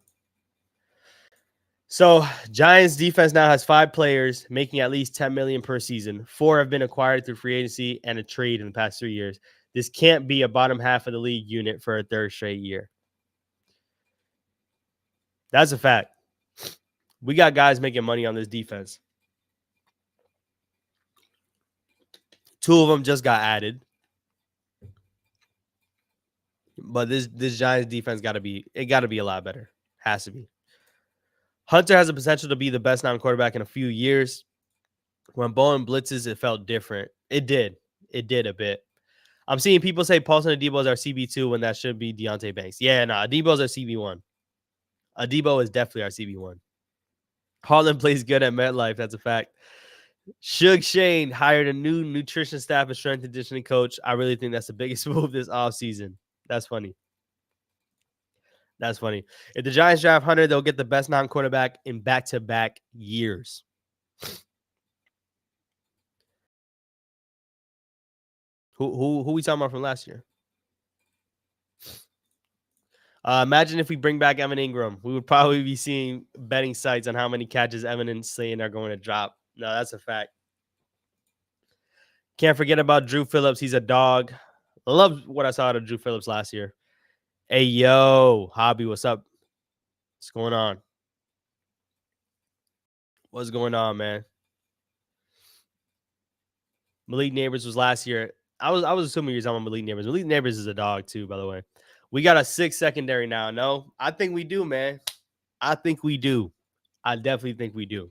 So, Giants defense now has 5 players making at least $10 million per season. 4 have been acquired through free agency and a trade in the past 3 years. This can't be a bottom half of the league unit for a third straight year. That's a fact. We got guys making money on this defense. 2 of them just got added. But this Giants defense got to be a lot better. Has to be. Hunter has the potential to be the best non-quarterback in a few years. When Bowen blitzes, it felt different. It did. It did a bit. I'm seeing people say Paulson Adebo is our CB2 when that should be Deontay Banks. Yeah, no, Adebo's our CB1. Adebo is definitely our CB1. Holland plays good at MetLife. That's a fact. Suge Shane hired a new nutrition staff and strength and conditioning coach. I really think that's the biggest move this offseason. That's funny. That's funny. If the Giants draft Hunter, they'll get the best non-quarterback in back-to-back years. Who we talking about from last year? Imagine if we bring back Evan Ingram. We would probably be seeing betting sites on how many catches Evan and Slayton are going to drop. No, that's a fact. Can't forget about Drew Phillips. He's a dog. I love what I saw out of Drew Phillips last year. Hey, yo, Hobby, what's up? What's going on? What's going on, man? Malik Neighbors was last year. I was assuming you're talking about Malik Neighbors. Malik Neighbors is a dog too, by the way. We got a 6 secondary now. No, I think we do, man. I think we do. I definitely think we do.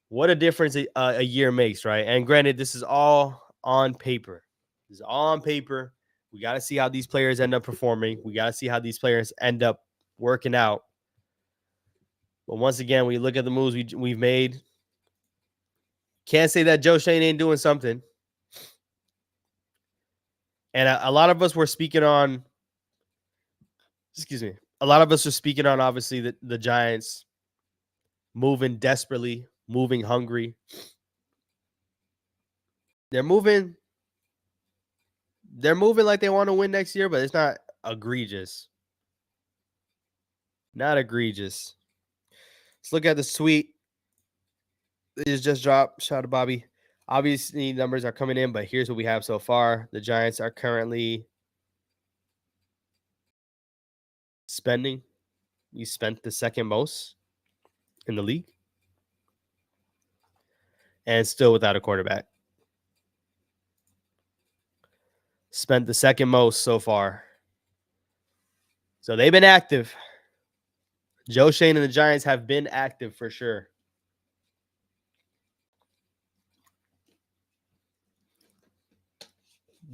What a difference a year makes, right? And granted, this is all on paper. This is all on paper. We got to see how these players end up performing. We got to see how these players end up working out. But once again, we look at the moves we've made. Can't say that Joe Shane ain't doing something. And a lot of us were speaking on, a lot of us are speaking on, obviously, the Giants moving desperately, moving hungry. They're moving like they want to win next year, but it's not egregious. Not egregious. Let's look at the suite. It just dropped. Shout out to Bobby. Obviously, numbers are coming in, but here's what we have so far. The Giants are currently spending. We spent the second most in the league. And still without a quarterback. Spent the second most so far. So they've been active. Joe Shane and the Giants have been active for sure.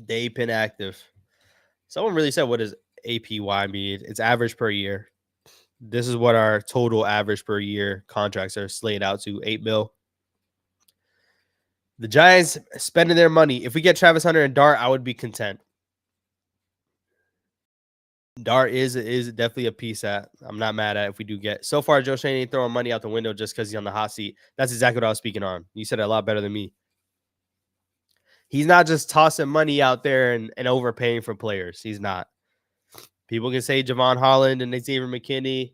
They've been active. Someone really said, what does APY mean? It's average per year. This is what our total average per year contracts are slated out to, $8 million. The Giants spending their money. If we get Travis Hunter and Dart, I would be content. Dart is definitely a piece that I'm not mad at if we do get. So far, Joe Shane ain't throwing money out the window just because he's on the hot seat. That's exactly what I was speaking on. You said it a lot better than me. He's not just tossing money out there and overpaying for players. He's not. People can say Javon Holland and Xavier McKinney.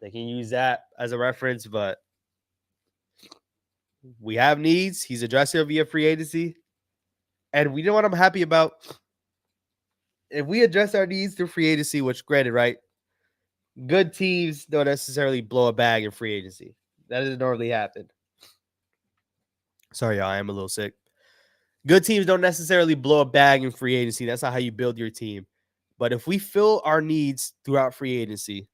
They can use that as a reference, but we have needs. He's addressing it via free agency. And we know what I'm happy about. If we address our needs through free agency, which granted, right? Good teams don't necessarily blow a bag in free agency. That doesn't normally happen. Sorry, y'all. I am a little sick. Good teams don't necessarily blow a bag in free agency. That's not how you build your team. But if we fill our needs throughout free agency,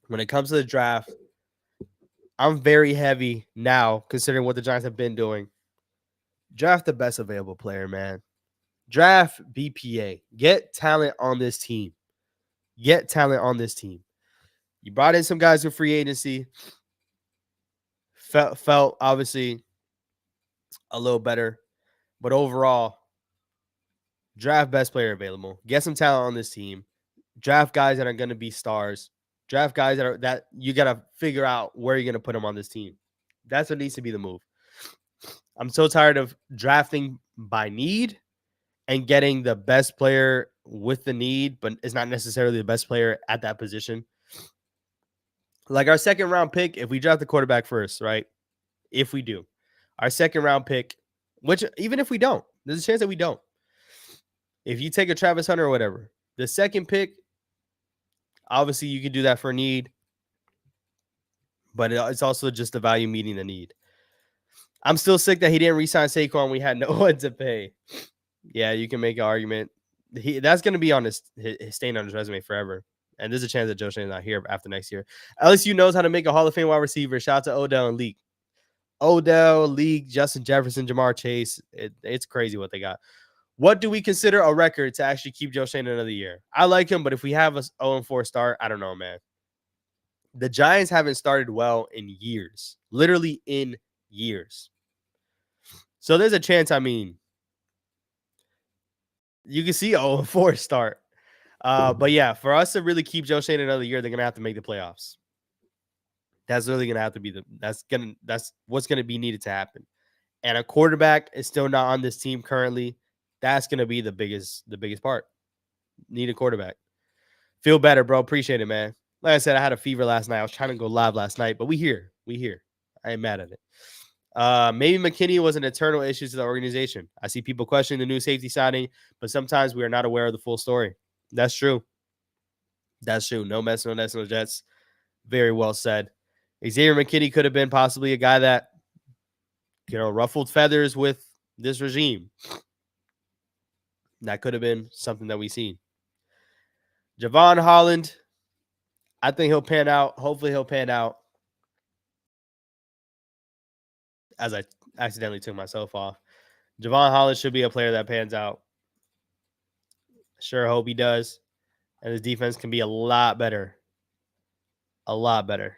when it comes to the draft, I'm very heavy now, considering what the Giants have been doing. Draft the best available player, man. Draft BPA. Get talent on this team. Get talent on this team. You brought in some guys with free agency. Felt obviously a little better. But overall, draft best player available. Get some talent on this team. Draft guys that are going to be stars. Draft guys that you got to figure out where you're going to put them on this team. That's what needs to be the move. I'm so tired of drafting by need and getting the best player with the need, but it's not necessarily the best player at that position. Like our second round pick, if we draft the quarterback first, right? If we do, our second round pick, which even if we don't, there's a chance that we don't. If you take a Travis Hunter or whatever, the second pick, obviously you can do that for need, but it's also just the value meeting the need. I'm still sick that he didn't re-sign Saquon. We had no one to pay. Yeah, you can make an argument. That's going to be on his stain on his resume forever. And there's a chance that Joe Shane's not here after next year. LSU knows how to make a Hall of Fame wide receiver. Shout out to Odell and Leak. Odell, Leak, Justin Jefferson, Jamar Chase. It's crazy what they got. What do we consider a record to actually keep Joe Shane another year? I like him, but if we have a 0-4 start, I don't know, man. The Giants haven't started well in years. Literally in years. So there's a chance, I mean, you can see 0-4 start. But yeah, for us to really keep Joe Shane another year, they're gonna have to make the playoffs. That's really gonna have to be that's what's gonna be needed to happen. And a quarterback is still not on this team currently. That's gonna be the biggest part. Need a quarterback. Feel better, bro. Appreciate it, man. Like I said, I had a fever last night. I was trying to go live last night, but we here. I ain't mad at it. Maybe McKinney was an internal issue to the organization. I see people questioning the new safety signing, but sometimes we are not aware of the full story. That's true. No mess, no nets, no jets. Very well said. Xavier McKinney could have been possibly a guy that, ruffled feathers with this regime. That could have been something that we seen. Javon Holland, I think he'll pan out. Hopefully he'll pan out. As I accidentally took myself off. Javon Holland should be a player that pans out. Sure hope he does. And his defense can be a lot better. A lot better.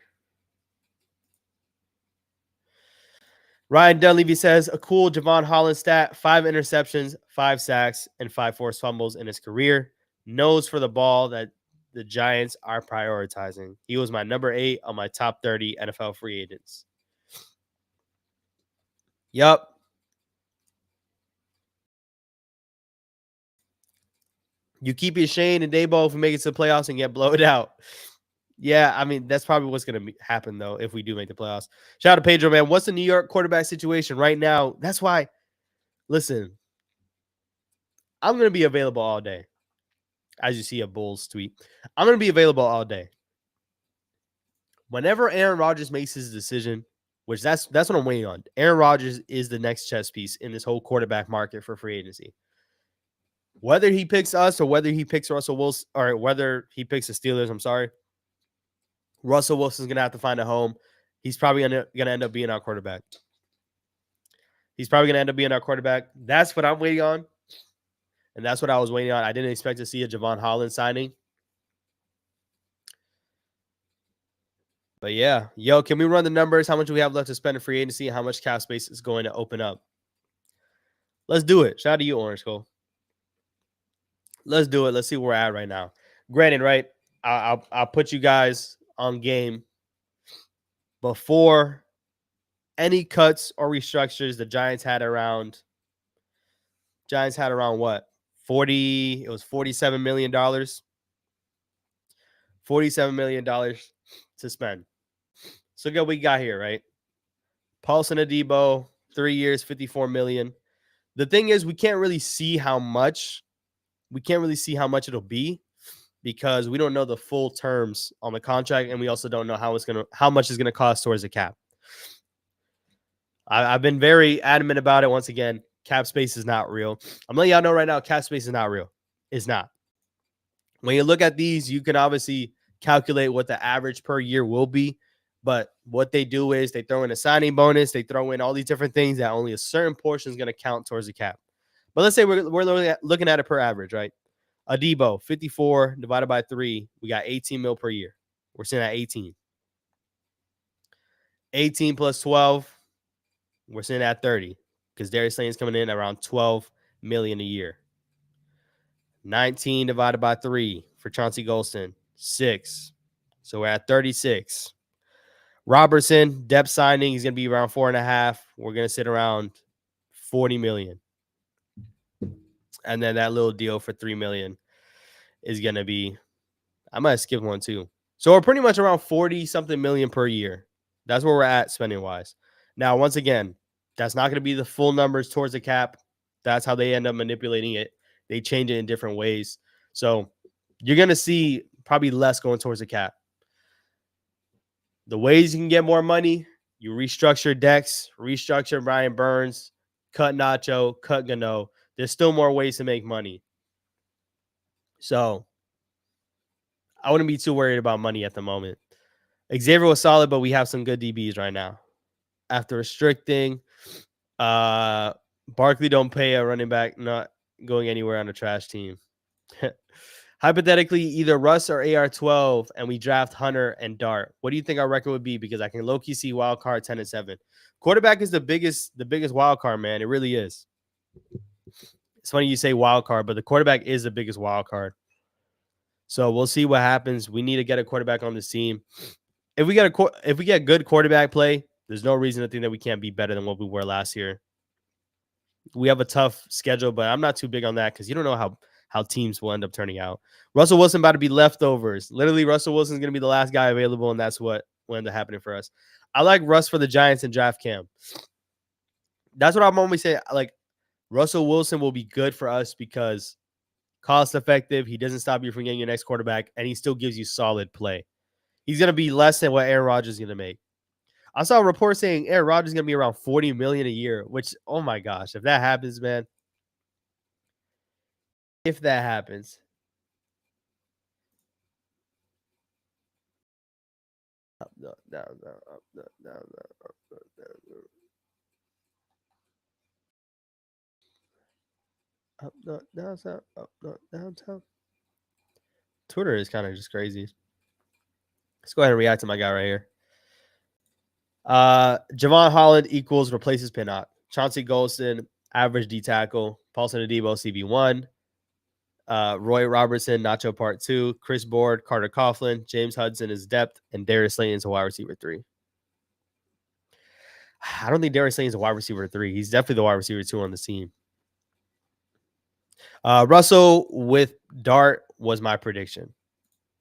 Ryan Dunleavy says, a cool Javon Holland stat, 5 interceptions, 5 sacks, and 5 forced fumbles in his career. Knows for the ball that the Giants are prioritizing. He was my number 8 on my top 30 NFL free agents. Yup. You keep your Shane and Daboll if we make it to the playoffs and get blown out. Yeah, I mean, that's probably what's going to happen, though, if we do make the playoffs. Shout out to Pedro, man. What's the New York quarterback situation right now? That's why, listen, I'm going to be available all day. As you see a Bulls tweet, I'm going to be available all day. Whenever Aaron Rodgers makes his decision, which that's what I'm waiting on. Aaron Rodgers is the next chess piece in this whole quarterback market for free agency. Whether he picks us or whether he picks Russell Wilson or whether he picks the Steelers, I'm sorry. Russell Wilson's going to have to find a home. He's probably going to end up being our quarterback. That's what I'm waiting on. And that's what I was waiting on. I didn't expect to see a Javon Holland signing. But yeah. Yo, can we run the numbers? How much do we have left to spend in free agency? How much cap space is going to open up? Let's do it. Shout out to you, Orange Cole. Let's do it. Let's see where we're at right now. Granted, right? I'll put you guys on game before any cuts or restructures. The Giants had around what? 40, it was $47 million. $47 million to spend. So what we got here, right? Paulson Adebo, 3 years, $54 million. The thing is, we can't really see how much it'll be because we don't know the full terms on the contract, and we also don't know how much is gonna cost towards the cap. I've been very adamant about it. Once again, cap space is not real. I'm letting y'all know right now, cap space is not real. It's not. When you look at these, you can obviously calculate what the average per year will be. But what they do is they throw in a signing bonus. They throw in all these different things that only a certain portion is going to count towards the cap. But let's say we're looking at it per average, right? Adebo, 54 divided by 3. We got 18 mil per year. We're sitting at 18. 18 plus 12. We're sitting at 30 because Darius Slayton's coming in around 12 million a year. 19 divided by 3 for Chauncey Golston, 6. So we're at 36. Robertson, depth signing, he's going to be around 4.5. We're going to sit around 40 million. And then that little deal for 3 million is going to be, I might skip one too. So we're pretty much around 40 something million per year. That's where we're at spending wise. Now, once again, that's not going to be the full numbers towards the cap. That's how they end up manipulating it. They change it in different ways. So you're going to see probably less going towards the cap. The ways you can get more money, you restructure Dex, restructure Brian Burns, cut Nacho, cut Gano. There's still more ways to make money. So I wouldn't be too worried about money at the moment. Xavier was solid, but we have some good DBs right now. After restricting, Barkley don't pay a running back not going anywhere on a trash team. Hypothetically, either Russ or AR-12, and we draft Hunter and Dart. What do you think our record would be? Because I can low-key see wild card 10-7. Quarterback is the biggest wild card, man. It really is. It's funny you say wild card, but the quarterback is the biggest wild card. So we'll see what happens. We need to get a quarterback on this team. If we get good quarterback play, there's no reason to think that we can't be better than what we were last year. We have a tough schedule, but I'm not too big on that because you don't know how teams will end up turning out. Russell Wilson about to be leftovers. Literally, Russell Wilson's going to be the last guy available, and that's what will end up happening for us. I like Russ for the Giants and draft Cam. That's what I'm always saying. Like, Russell Wilson will be good for us because cost effective. He doesn't stop you from getting your next quarterback, and he still gives you solid play. He's going to be less than what Aaron Rodgers is going to make. I saw a report saying Aaron Rodgers is going to be around $40 million a year, which, oh my gosh, if that happens, man. If that happens. Up, down, down, up, down, down, up, down, up, down, up, down. Twitter is kind of just crazy. Let's go ahead and react to my guy right here. Javon Holland equals replaces Pinnock. Chauncey Golston, average D tackle. Paulson Adebo, CB1. Roy Robertson, Nacho Part 2. Chris Board, Carter Coughlin. James Hudson is depth. And Darius Slayton is a wide receiver 3. I don't think Darius Slayton is a wide receiver 3. He's definitely the wide receiver 2 on the team. Russell with Dart was my prediction.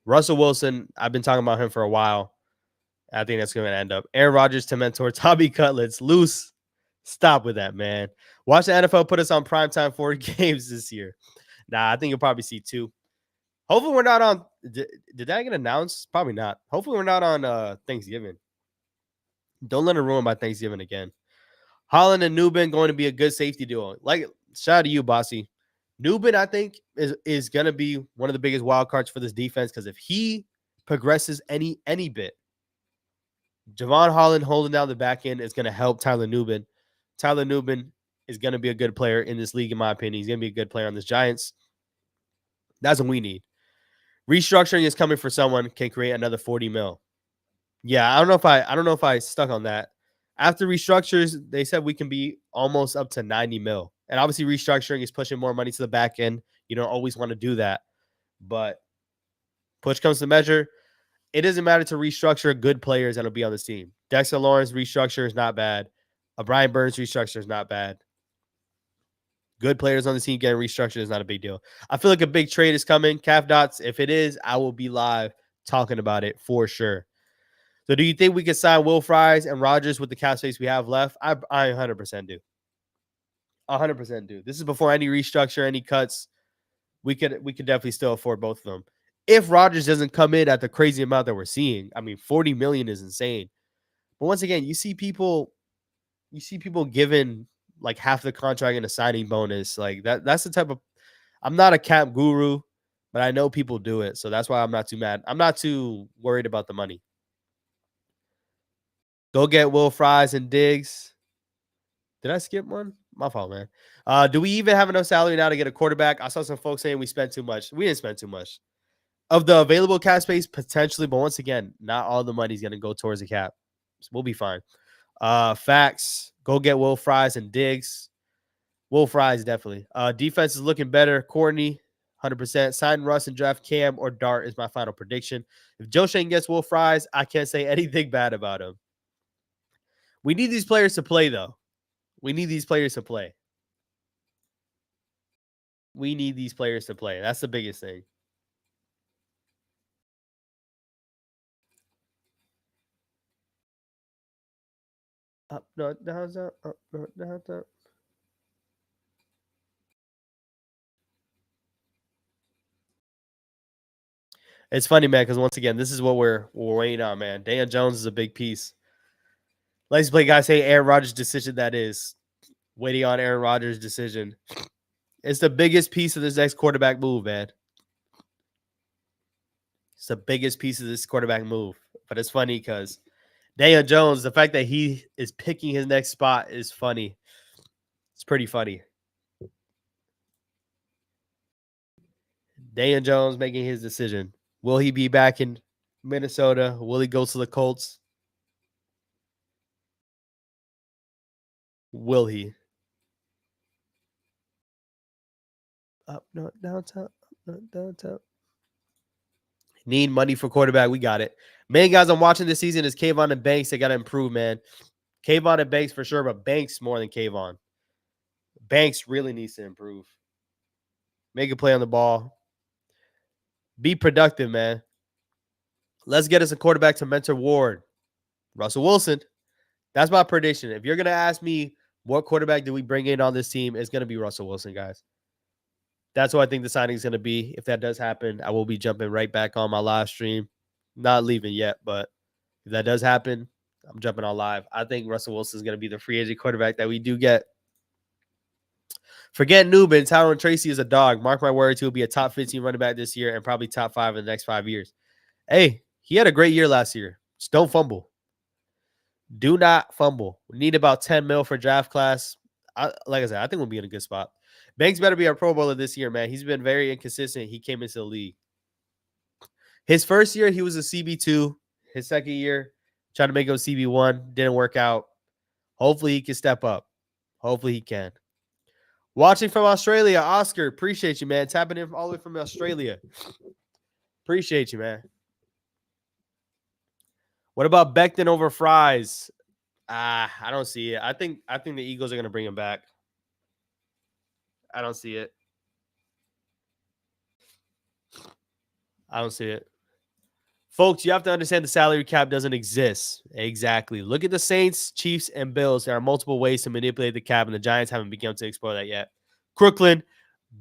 Russell Wilson, I've been talking about him for a while. I think that's going to end up. Aaron Rodgers to mentor Tommy Cutlets. Loose. Stop with that, man. Watch the NFL put us on primetime 4 games this year. Nah, I think you'll probably see 2. Hopefully we're not on. Did that get announced? Probably not. Hopefully we're not on Thanksgiving. Don't let it ruin by Thanksgiving again. Holland and Newbin going to be a good safety duo. Like, shout out to you, Bossy. Newbin, I think, is going to be one of the biggest wild cards for this defense because if he progresses any bit, Javon Holland holding down the back end is going to help Tyler Newbin. Tyler Newbin is going to be a good player in this league, in my opinion. He's going to be a good player on this Giants. That's what we need. Restructuring is coming for someone can create another 40 mil. Yeah, I don't know if I stuck on that. After restructures, they said we can be almost up to 90 mil. And obviously restructuring is pushing more money to the back end. You don't always want to do that. But push comes to measure. It doesn't matter to restructure good players that'll be on this team. Dexter Lawrence restructure is not bad. A Brian Burns restructure is not bad. Good players on the team getting restructured is not a big deal. I feel like a big trade is coming. Calf dots. If it is, I will be live talking about it for sure. So do you think we could sign Will Fries and Rodgers with the cap space we have left? I 100% do. 100% do. This is before any restructure, any cuts. We could definitely still afford both of them. If Rodgers doesn't come in at the crazy amount that we're seeing, I mean, $40 million is insane. But once again, you see people giving like half the contract in a signing bonus. Like that's the type of. I'm not a cap guru, but I know people do it, so that's why I'm not too mad. I'm not too worried about the money. Go get Will Fries and Diggs. Did I skip one? My fault, man. Do we even have enough salary now to get a quarterback? I saw some folks saying we spent too much. We didn't spend too much. Of the available cap space, potentially, but once again, not all the money is going to go towards the cap. So we'll be fine. Facts. Go get Will Fries and Diggs. Will Fries, definitely. Defense is looking better. Courtney, 100%. Sign Russ and draft Cam or Dart is my final prediction. If Joe Shane gets Will Fries, I can't say anything bad about him. We need these players to play, though. We need these players to play. We need these players to play. That's the biggest thing. Up, down, down, up, down, down. It's funny, man, because once again, this is what we're waiting on, man. Daniel Jones is a big piece. Let's play, guys. Say Aaron Rodgers' decision. That is waiting on Aaron Rodgers' decision. It's the biggest piece of this next quarterback move, man. It's the biggest piece of this quarterback move. But it's funny because Daniel Jones, the fact that he is picking his next spot is funny. It's pretty funny. Daniel Jones making his decision. Will he be back in Minnesota? Will he go to the Colts? Will he? Up, no, downtown, up, no, downtown. Need money for quarterback. We got it. Main guys I'm watching this season is Kayvon and Banks. They got to improve, man. Kayvon and Banks for sure, but Banks more than Kayvon. Banks really needs to improve. Make a play on the ball. Be productive, man. Let's get us a quarterback to mentor Ward. Russell Wilson. That's my prediction. If you're going to ask me what quarterback do we bring in on this team, it's going to be Russell Wilson, guys. That's what I think the signing is going to be. If that does happen, I will be jumping right back on my live stream. Not leaving yet, but if that does happen, I'm jumping on live. I think Russell Wilson is going to be the free agent quarterback that we do get. Forget Newman. Tyron Tracy is a dog. Mark my words, he'll be a top 15 running back this year and probably top 5 in the next 5 years. Hey, he had a great year last year. Just don't fumble. Do not fumble. We need about 10 mil for draft class. Like I said, I think we'll be in a good spot. Banks better be our Pro Bowler this year, man. He's been very inconsistent. He came into the league. His first year, he was a CB2. His second year, tried to make him CB1. Didn't work out. Hopefully, he can step up. Hopefully, he can. Watching from Australia, Oscar. Appreciate you, man. Tapping in all the way from Australia. Appreciate you, man. What about Becton over Fries? I don't see it. I think the Eagles are going to bring him back. I don't see it. I don't see it. Folks, you have to understand the salary cap doesn't exist. Exactly. Look at the Saints, Chiefs, and Bills. There are multiple ways to manipulate the cap, and the Giants haven't begun to explore that yet. Crooklyn,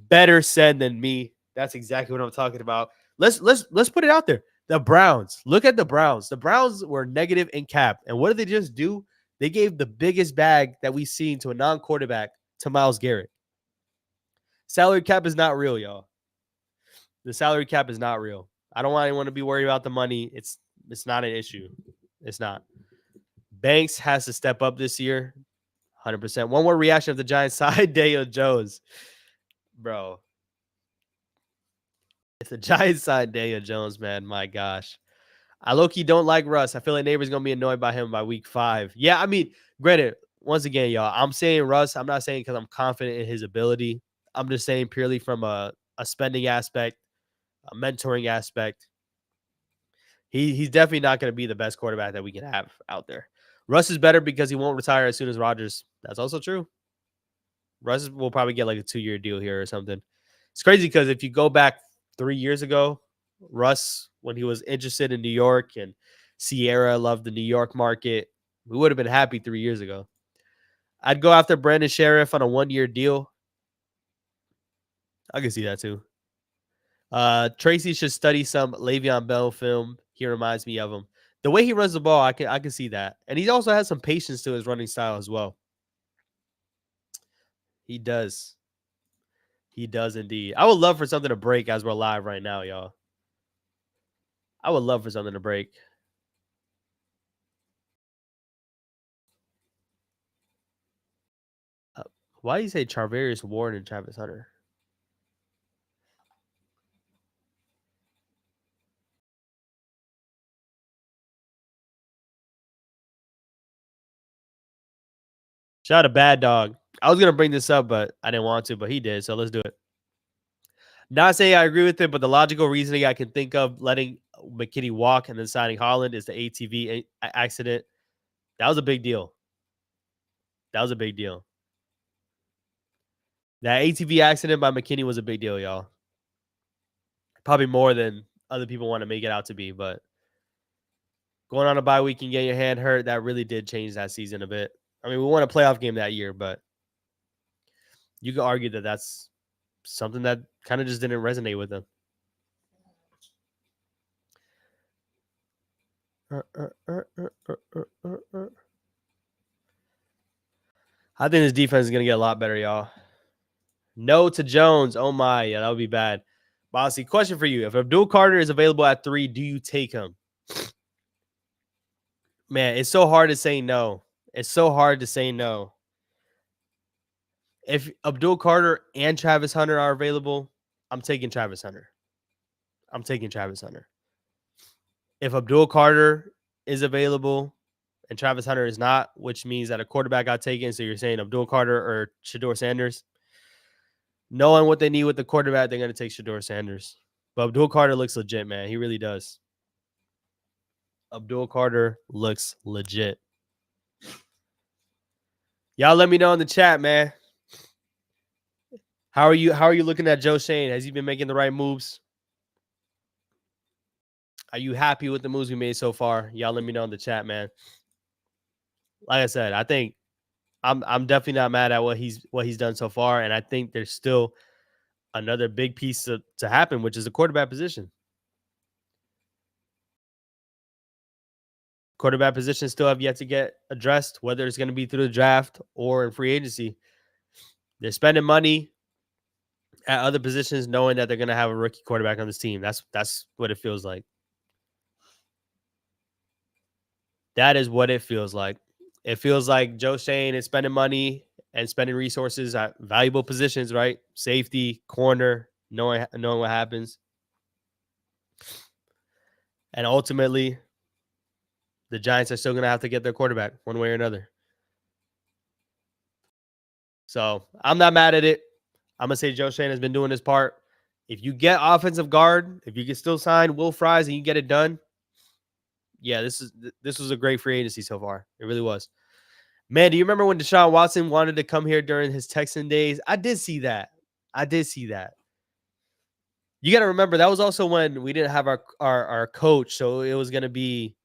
better said than me. That's exactly what I'm talking about. Let's put it out there. The Browns. Look at the Browns. The Browns were negative in cap. And what did they just do? They gave the biggest bag that we've seen to a non-quarterback to Myles Garrett. Salary cap is not real, y'all. The salary cap is not real. I don't want anyone to be worried about the money. It's not an issue. It's not. Banks has to step up this year. 100%. One more reaction of the Giants side, Daniel Jones. Bro. If the Giants side Daniel Jones, man, my gosh. I low-key don't like Russ. I feel like neighbors going to be annoyed by him by week 5. Yeah, I mean, granted, once again, y'all, I'm saying Russ. I'm not saying because I'm confident in his ability. I'm just saying purely from a spending aspect, a mentoring aspect. He's definitely not going to be the best quarterback that we can have out there. Russ is better because he won't retire as soon as Rodgers. That's also true. Russ will probably get like a 2-year deal here or something. It's crazy because if you go back 3 years ago, Russ, when he was interested in New York and Sierra loved the New York market, we would have been happy 3 years ago. I'd go after Brandon Sheriff on a 1-year deal. I can see that too. Tracy should study some Le'Veon Bell film. He reminds me of him. The way he runs the ball, I can see that. And he also has some patience to his running style as well. He does. He does indeed. I would love for something to break as we're live right now, y'all. I would love for something to break. Why do you say Charvarius Ward and Travis Hunter? Shout out to Bad Dog. I was going to bring this up, but I didn't want to, but he did, so let's do it. Not saying I agree with it, but the logical reasoning I can think of letting McKinney walk and then signing Holland is the ATV accident. That was a big deal. That was a big deal. That ATV accident by McKinney was a big deal, y'all. Probably more than other people want to make it out to be, but going on a bye week and getting your hand hurt, that really did change that season a bit. I mean, we won a playoff game that year, but you could argue that that's something that kind of just didn't resonate with him. I think this defense is going to get a lot better, y'all. No to Jones. Oh, my. Yeah, that would be bad. Bossy, question for you. If Abdul Carter is available at 3, do you take him? Man, it's so hard to say no. It's so hard to say no. If Abdul Carter and Travis Hunter are available, I'm taking Travis Hunter. I'm taking Travis Hunter. If Abdul Carter is available and Travis Hunter is not, which means that a quarterback got taken, so you're saying Abdul Carter or Shedeur Sanders, knowing what they need with the quarterback, they're going to take Shedeur Sanders. But Abdul Carter looks legit, man. He really does. Abdul Carter looks legit. Y'all let me know in the chat, man. How are you looking at Joe Shane? Has he been making the right moves? Are you happy with the moves we made so far? Y'all let me know in the chat, man. Like I said, I think I'm definitely not mad at what he's done so far, and I think there's still another big piece to happen, which is the quarterback position. Quarterback position still have yet to get addressed, whether it's going to be through the draft or in free agency. They're spending money at other positions, knowing that they're going to have a rookie quarterback on this team. That's what it feels like. That is what it feels like. It feels like Joe Shane is spending money and spending resources at valuable positions, right? Safety, corner, knowing what happens. And ultimately, the Giants are still going to have to get their quarterback one way or another. So I'm not mad at it. I'm going to say Joe Shane has been doing his part. If you get offensive guard, if you can still sign Will Fries and you get it done, yeah, this was a great free agency so far. It really was. Man, do you remember when Deshaun Watson wanted to come here during his Texan days? I did see that. You got to remember, that was also when we didn't have our coach, so it was going to be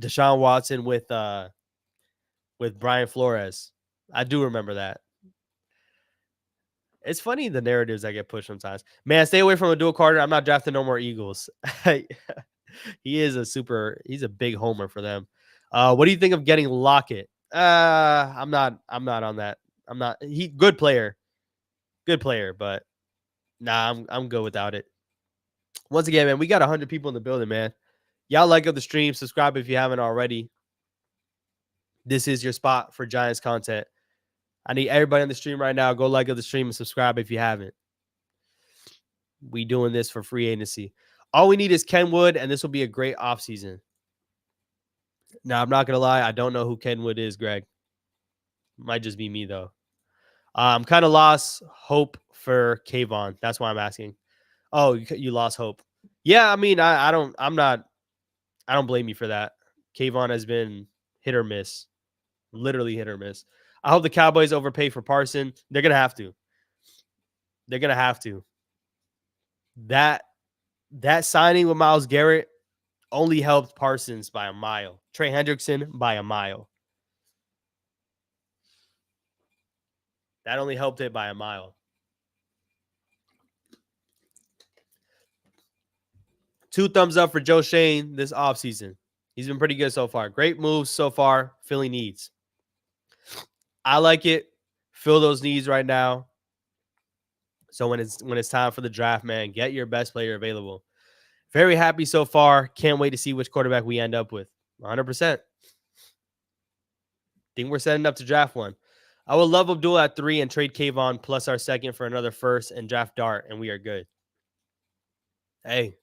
Deshaun Watson with Brian Flores. I do remember that. It's funny the narratives that get pushed sometimes. Man, stay away from Abdul Carter. I'm not drafting no more Eagles. He's a big homer for them. What do you think of getting Lockett? I'm not on that. Good player, but nah, I'm good without it. Once again, man, we got 100 people in the building, man. Y'all like the stream, subscribe if you haven't already. This is your spot for Giants content. I need everybody on the stream right now. Go like the stream and subscribe if you haven't. We doing this for free agency. All we need is Kenwood, and this will be a great offseason. Now, I'm not going to lie. I don't know who Kenwood is, Greg. Might just be me, though. I'm kind of lost hope for Kayvon. That's why I'm asking. Oh, you lost hope. Yeah, I mean, I don't blame you for that. Kayvon has been hit or miss. Literally hit or miss. I hope the Cowboys overpay for Parson. They're going to have to. That signing with Myles Garrett only helped Parsons by a mile. Trey Hendrickson by a mile. That only helped it by a mile. 2 thumbs up for Joe Shane this offseason. He's been pretty good so far. Great moves so far. Filling needs. I like it. Fill those needs right now. So when it's time for the draft, man, get your best player available. Very happy so far. Can't wait to see which quarterback we end up with. 100%. Think we're setting up to draft one. I would love Abdul at 3 and trade Kayvon plus our second for another first and draft Dart, and we are good. Hey,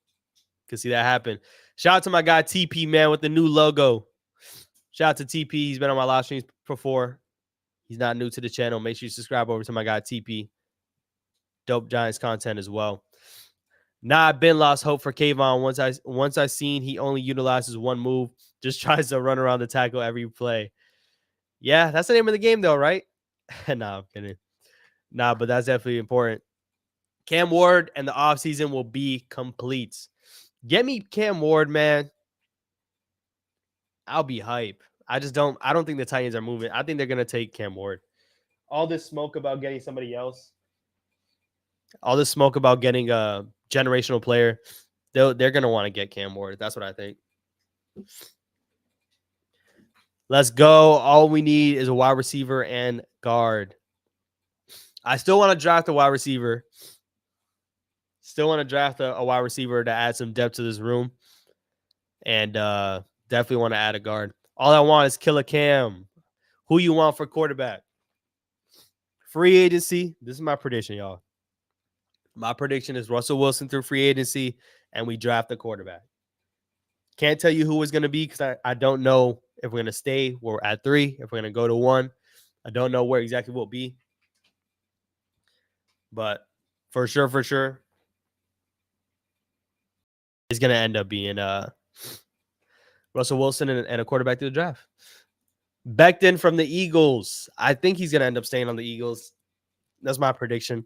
could see that happen. Shout out to my guy TP, man, with the new logo. Shout out to TP. He's been on my live streams before. He's not new to the channel. Make sure you subscribe over to my guy TP. Dope Giants content as well. Nah, I've been lost hope for Kayvon. Once I seen he only utilizes one move, just tries to run around the tackle every play. Yeah, that's the name of the game, though, right? Nah, I'm kidding. Nah, but that's definitely important. Cam Ward and the offseason will be complete. Get me Cam Ward, man. I'll be hype. I don't think the Titans are moving. I think they're going to take Cam Ward. All this smoke about getting somebody else, all this smoke about getting a generational player, they're going to want to get Cam Ward. That's what I think. Let's go. All we need is a wide receiver and guard. I still want to draft a wide receiver. Still want to draft a wide receiver to add some depth to this room. And definitely want to add a guard. All I want is Killer Cam. Who you want for quarterback? Free agency. This is my prediction, y'all. My prediction is Russell Wilson through free agency, and we draft a quarterback. Can't tell you who it's going to be because I don't know if we're going to stay. We're at 3. If we're going to go to 1, I don't know where exactly we'll be. But for sure, it's going to end up being Russell Wilson and a quarterback to the draft. Becton from the Eagles. I think he's going to end up staying on the Eagles. That's my prediction.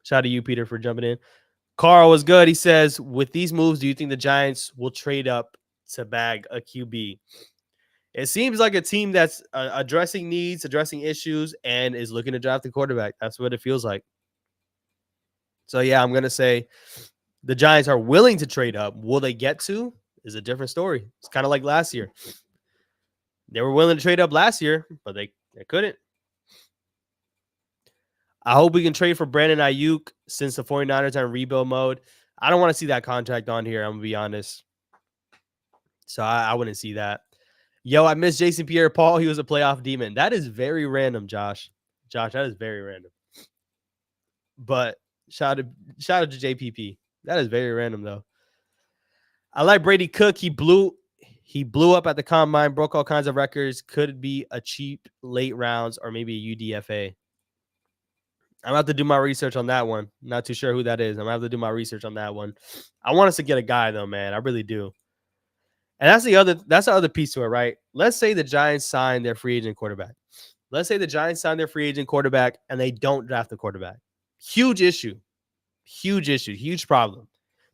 Shout out to you, Peter, for jumping in. Carl was good. He says, with these moves, do you think the Giants will trade up to bag a QB? It seems like a team that's addressing needs, addressing issues, and is looking to draft a quarterback. That's what it feels like. So, yeah, I'm going to say the Giants are willing to trade up. Will they get to? Is a different story. It's kind of like last year. They were willing to trade up last year, but they couldn't. I hope we can trade for Brandon Ayuk since the 49ers are in rebuild mode. I don't want to see that contract on here. I'm going to be honest. So I wouldn't see that. Yo, I miss Jason Pierre-Paul. He was a playoff demon. That is very random, Josh. Josh, that is very random. But shout out to JPP. That is very random, though. I like Brady Cook. He blew up at the combine, broke all kinds of records. Could be a cheap late rounds or maybe a UDFA. I'm going to have to do my research on that one. Not too sure who that is. I'm going to have to do my research on that one. I want us to get a guy, though, man. I really do. And that's the other piece to it, right? Let's say the Giants sign their free agent quarterback. Let's say the Giants sign their free agent quarterback and they don't draft the quarterback. Huge issue. Huge problem.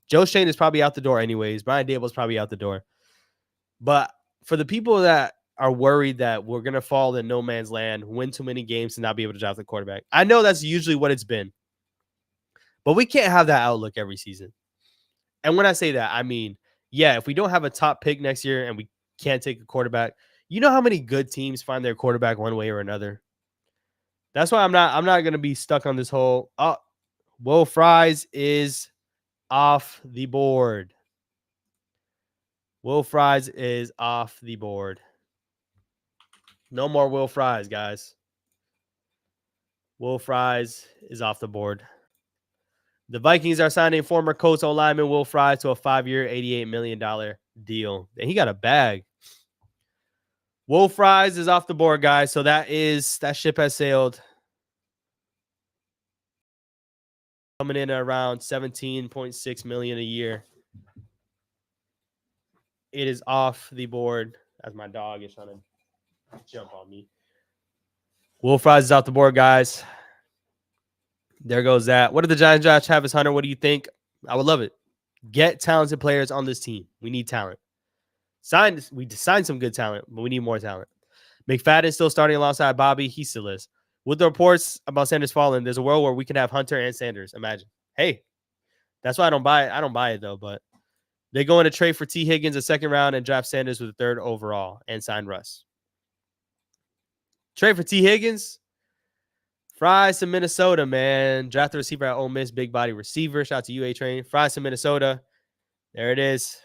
Joe Shane is probably out the door anyways. Brian Dable's probably out the door. But for the people that are worried that we're going to fall in no man's land, win too many games, and not be able to draft the quarterback, I know that's usually what it's been. But we can't have that outlook every season. And when I say that, I mean, yeah, if we don't have a top pick next year and we can't take a quarterback, you know how many good teams find their quarterback one way or another? That's why I'm not going to be stuck on this whole, Will Fries is off the board. Will Fries is off the board. No more Will Fries, guys. Will Fries is off the board. The Vikings are signing former Colts O-lineman Will Fries to a 5-year, $88 million deal. And he got a bag. Will Fries is off the board, guys. So that ship has sailed. Coming in at around $17.6 million a year. It is off the board as my dog is trying to jump on me. Will Fries is off the board, guys. There goes that. What did the Giants draft Travis Hunter? What do you think? I would love it. Get talented players on this team. We need talent. We signed some good talent, but we need more talent. McFadden still starting alongside Bobby. He still is. With the reports about Sanders falling, there's a world where we can have Hunter and Sanders. Imagine. Hey, that's why I don't buy it. I don't buy it, though, but they go in to trade for T. Higgins a second round and draft Sanders with the 3rd overall and sign Russ. Trade for T. Higgins. Fries to Minnesota, man. Draft the receiver at Ole Miss, big body receiver. Shout out to UA Train. Fries to Minnesota. There it is.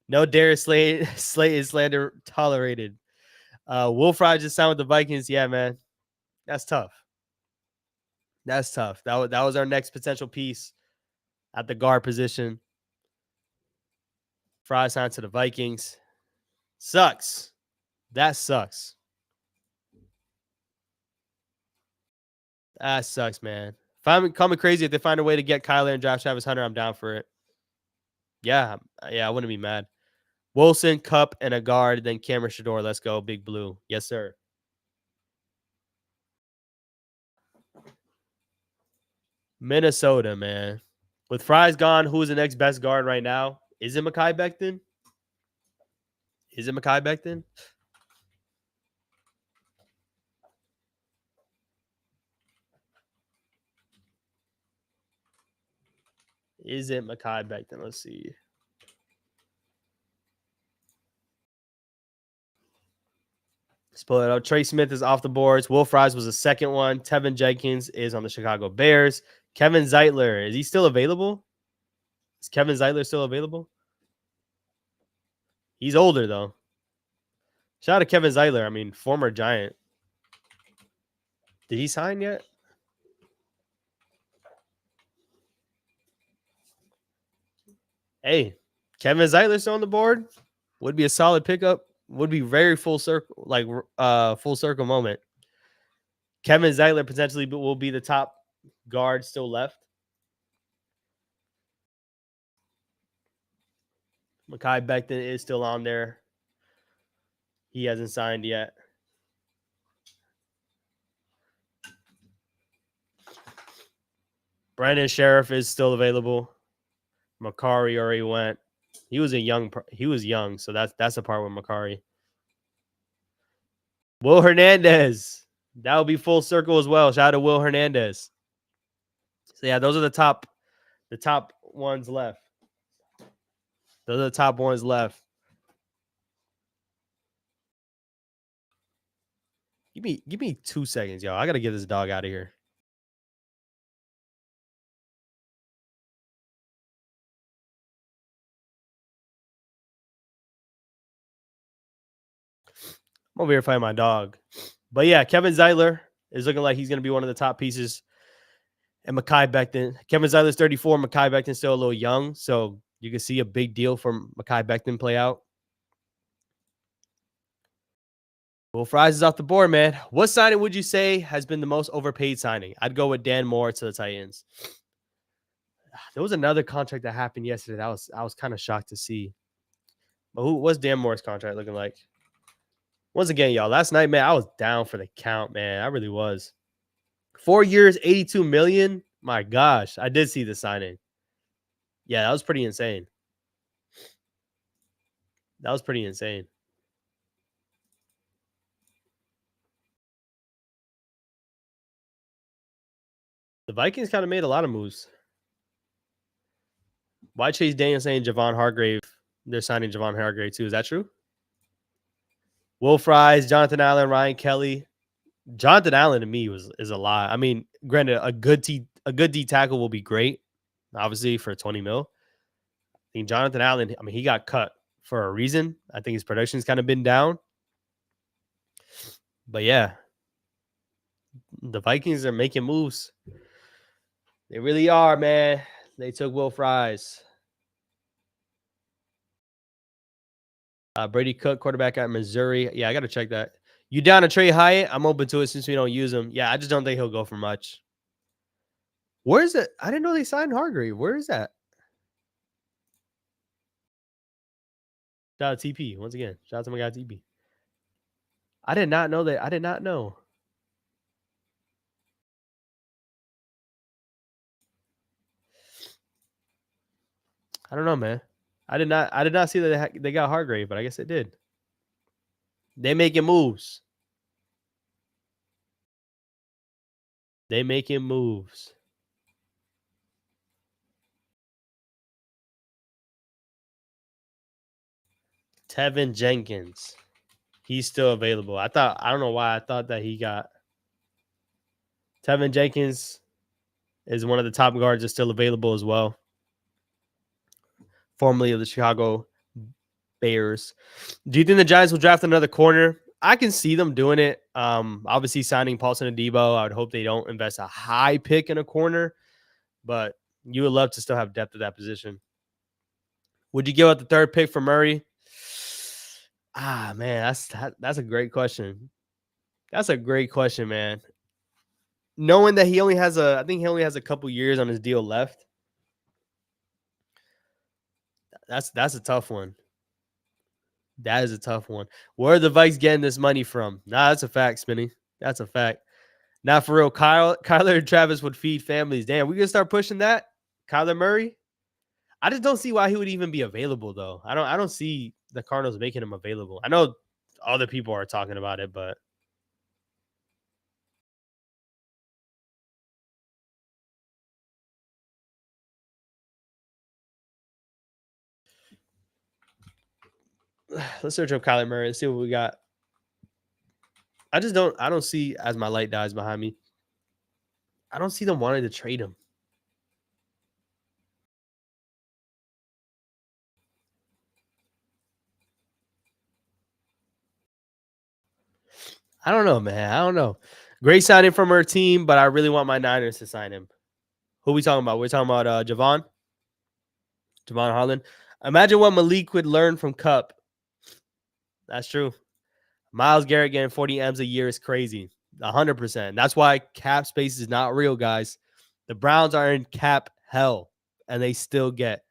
No Darius Slayton slander tolerated. Will Fries just signed with the Vikings. Yeah, man. That's tough. That's tough. That was our next potential piece at the guard position. Fries signed to the Vikings. Sucks. That sucks. That sucks, man. If I'm coming crazy, if they find a way to get Kyler and draft Travis Hunter, I'm down for it. Yeah, I wouldn't be mad. Wilson, Cup, and a guard, then Cameron Shador. Let's go, Big Blue. Yes, sir. Minnesota, man. With Fries gone, who is the next best guard right now? Is it Mekhi Becton? Is it Mekhi Becton? Is it Mekhi Becton? Let's see. Let's pull it up. Trey Smith is off the boards. Will Fries was the second one. Tevin Jenkins is on the Chicago Bears. Kevin Zeitler, is he still available? Is Kevin Zeitler still available? He's older, though. Shout out to Kevin Zeitler. I mean, former Giant. Did he sign yet? Hey, Kevin Zeitler still on the board. Would be a solid pickup. Would be very full circle, like full circle moment. Kevin Zeitler potentially will be the top guard still left. Mekhi Becton is still on there. He hasn't signed yet. Brandon Sheriff is still available. Makari already went. He was young, so that's the part with Makari. Will Hernandez. That would be full circle as well. Shout out to Will Hernandez. So yeah, those are the top ones left. Those are the top ones left. Give me 2 seconds, y'all. I gotta get this dog out of here. I'm over here fighting my dog. But yeah, Kevin Zeitler is looking like he's gonna be one of the top pieces. And Mekhi Becton. Kevin Zeitler's 34. Mekhi Becton's still a little young, so you can see a big deal from Mekhi Becton play out. Will Fries is off the board, man. What signing would you say has been the most overpaid signing? I'd go with Dan Moore to the Titans. There was another contract that happened yesterday. I was kind of shocked to see. But what's Dan Moore's contract looking like? Once again, y'all, last night, man, I was down for the count, man. I really was. 4 years, $82 million. My gosh, I did see the signing. Yeah, that was pretty insane. That was pretty insane. The Vikings kind of made a lot of moves. Why Chase Daniel saying Javon Hargrave? They're signing Javon Hargrave too. Is that true? Will Fries, Jonathan Allen, Ryan Kelly. Jonathan Allen to me is a lot. I mean, granted, a good D tackle will be great, obviously for 20 mil. I think Jonathan Allen, I mean, he got cut for a reason. I think his production's kind of been down. But yeah, the Vikings are making moves. They really are, man. They took Will Fries. Brady Cook, quarterback at Missouri. Yeah, I got to check that. You down to Trey Hyatt? I'm open to it since we don't use him. Yeah, I just don't think he'll go for much. Where is it? I didn't know they signed Hargrave. Where is that? Shout out TP once again. Shout out to my guy TP. I did not know that. I did not know. I don't know, man. I did not see that they got Hargrave, but I guess it did. They making moves. They making moves. Tevin Jenkins. He's still available. I don't know why I thought that he got. Tevin Jenkins is one of the top guards that's still available as well. Formerly of the Chicago Bears. Do you think the Giants will draft another corner? I can see them doing it. Obviously signing Paulson Adebo. I would hope they don't invest a high pick in a corner, but you would love to still have depth at that position. Would you give up the third pick for Murray? Man, that's a great question. That's a great question, man. Knowing that I think he only has a couple years on his deal left. That's a tough one. That is a tough one. Where are the Vikes getting this money from? Nah, that's a fact, Spinny. That's a fact. Not for real. Kyler and Travis would feed families. Damn, we gonna start pushing that? Kyler Murray? I just don't see why he would even be available, though. I don't see the Cardinals making him available. I know other people are talking about it, but let's search up Kyler Murray and see what we got. I don't see, as my light dies behind me, I don't see them wanting to trade him. I don't know, man. I don't know. Great signing from our team, but I really want my Niners to sign him. Who are we talking about? We're talking about Jevon. Javon Holland. Imagine what Malik would learn from Cup. That's true. Myles Garrett getting 40 M's a year is crazy. 100%. That's why cap space is not real, guys. The Browns are in cap hell, and they still get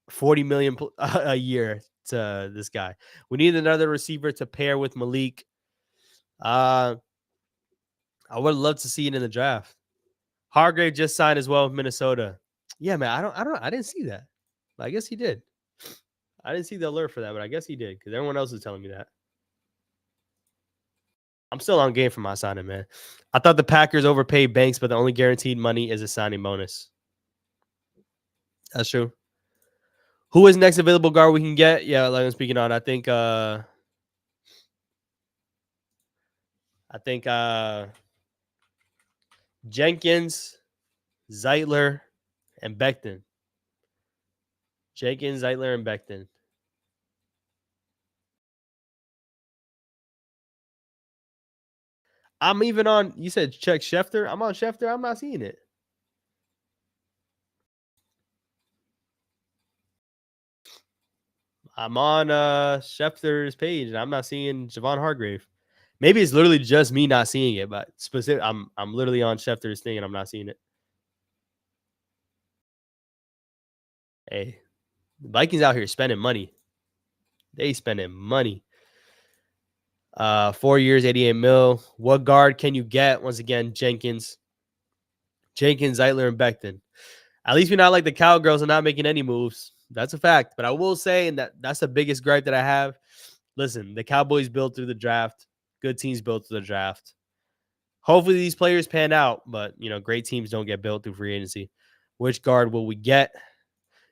40 million a year to this guy. We need another receiver to pair with Malik. I would love to see it in the draft. Hargrave just signed as well with Minnesota. Yeah, man. I didn't see that. But I guess he did. I didn't see the alert for that, but I guess he did because everyone else is telling me that. I'm still on game for my signing, man. I thought the Packers overpaid Banks, but the only guaranteed money is a signing bonus. That's true. Who is next available guard we can get? Yeah, like I'm speaking on. I think Jenkins, Zeitler, and Becton. Jenkins, Zeitler, and Becton. I'm even on. You said check Schefter. I'm on Schefter. I'm not seeing it. I'm on Schefter's page, and I'm not seeing Javon Hargrave. Maybe it's literally just me not seeing it, but specific. I'm literally on Schefter's thing, and I'm not seeing it. Hey, the Vikings out here spending money. They spending money. 4 years, 88 mil. What guard can you get? Once again, Jenkins, Zeitler, and Becton. At least we're not like the Cowgirls and not making any moves. That's a fact. But I will say, and that's the biggest gripe that I have. Listen, the Cowboys built through the draft. Good teams built through the draft. Hopefully these players pan out, but great teams don't get built through free agency. Which guard will we get?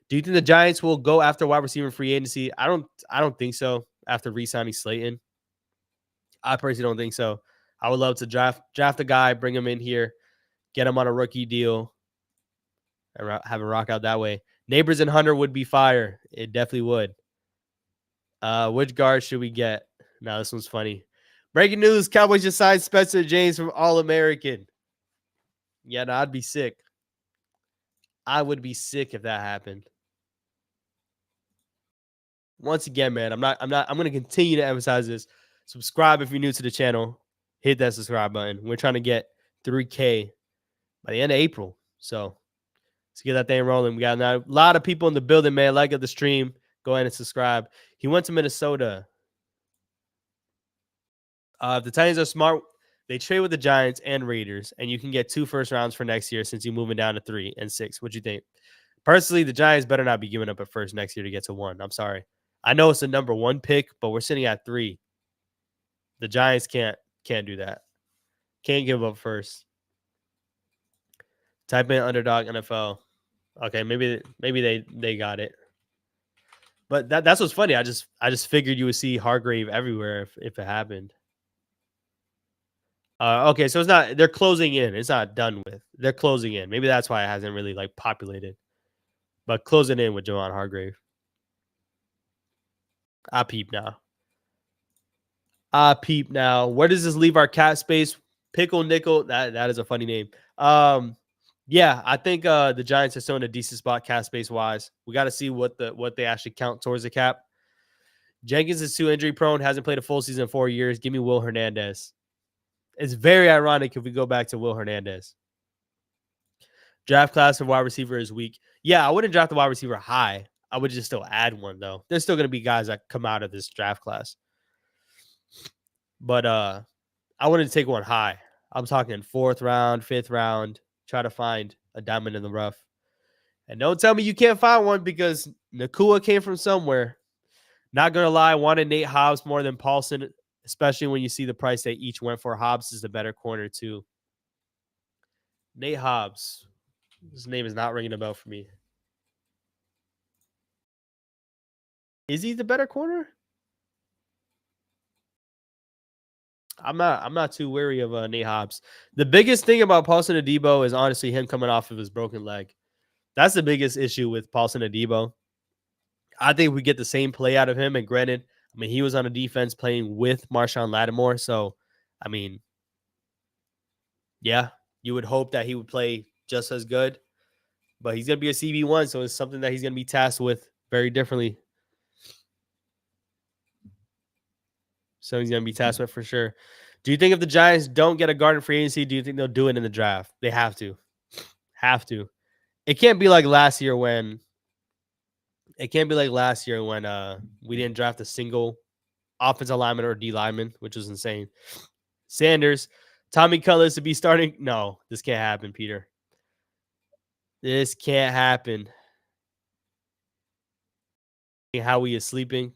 Do you think the Giants will go after wide receiver free agency? I don't think so. After re-signing Slayton, I personally don't think so. I would love to draft a guy, bring him in here, get him on a rookie deal, and have a rock out that way. Neighbors and Hunter would be fire. It definitely would. Which guard should we get? Now this one's funny. Breaking news: Cowboys just signed Spencer James from All-American. Yeah, no, I'd be sick. I would be sick if that happened. Once again, man, I'm going to continue to emphasize this. Subscribe if you're new to the channel. Hit that subscribe button. We're trying to get 3K by the end of April. So let's get that thing rolling. We got a lot of people in the building, man. Like the stream. Go ahead and subscribe. He went to Minnesota. If the Titans are smart, they trade with the Giants and Raiders, and you can get 2 first rounds for next year since you're moving down to 3 and 6. What do you think? Personally, the Giants better not be giving up a first next year to get to 1. I'm sorry. I know it's the number 1 pick, but we're sitting at 3. The Giants can't do that. Can't give up first. Type in underdog NFL. Okay, maybe they got it. But that's what's funny. I just figured you would see Hargrave everywhere if it happened. Okay, so it's not. They're closing in. It's not done with. They're closing in. Maybe that's why it hasn't really populated. But closing in with Javon Hargrave. I peep now. Where does this leave our cap space? Pickle Nickel. That is a funny name. Yeah, I think the Giants are still in a decent spot cap space wise. We got to see what they actually count towards the cap. Jenkins is too injury prone. Hasn't played a full season in 4 years. Give me Will Hernandez. It's very ironic if we go back to Will Hernandez. Draft class for wide receiver is weak. Yeah, I wouldn't draft the wide receiver high. I would just still add one, though. There's still going to be guys that come out of this draft class. But I wouldn't take one high. I'm talking 4th round, 5th round. Try to find a diamond in the rough. And don't tell me you can't find one because Nakua came from somewhere. Not going to lie, wanted Nate Hobbs more than Paulson, especially when you see the price they each went for. Hobbs is the better corner, too. Nate Hobbs. His name is not ringing a bell for me. Is he the better corner? I'm not too wary of Nate Hobbs. The biggest thing about Paulson Adebo is honestly him coming off of his broken leg. That's the biggest issue with Paulson Adebo. I think we get the same play out of him. And granted, I mean, he was on a defense playing with Marshawn Lattimore. So, I mean, yeah, you would hope that he would play just as good. But he's going to be a CB1, so it's something that he's going to be tasked with very differently. So he's going to be tasked with for sure. Do you think if the Giants don't get a guard in free agency, do you think they'll do it in the draft? They have to. Have to. It can't be like last year when we didn't draft a single offensive lineman or D lineman, which was insane. Sanders, Tommy Cullins to be starting. No, this can't happen, Peter. This can't happen. Howie is sleeping.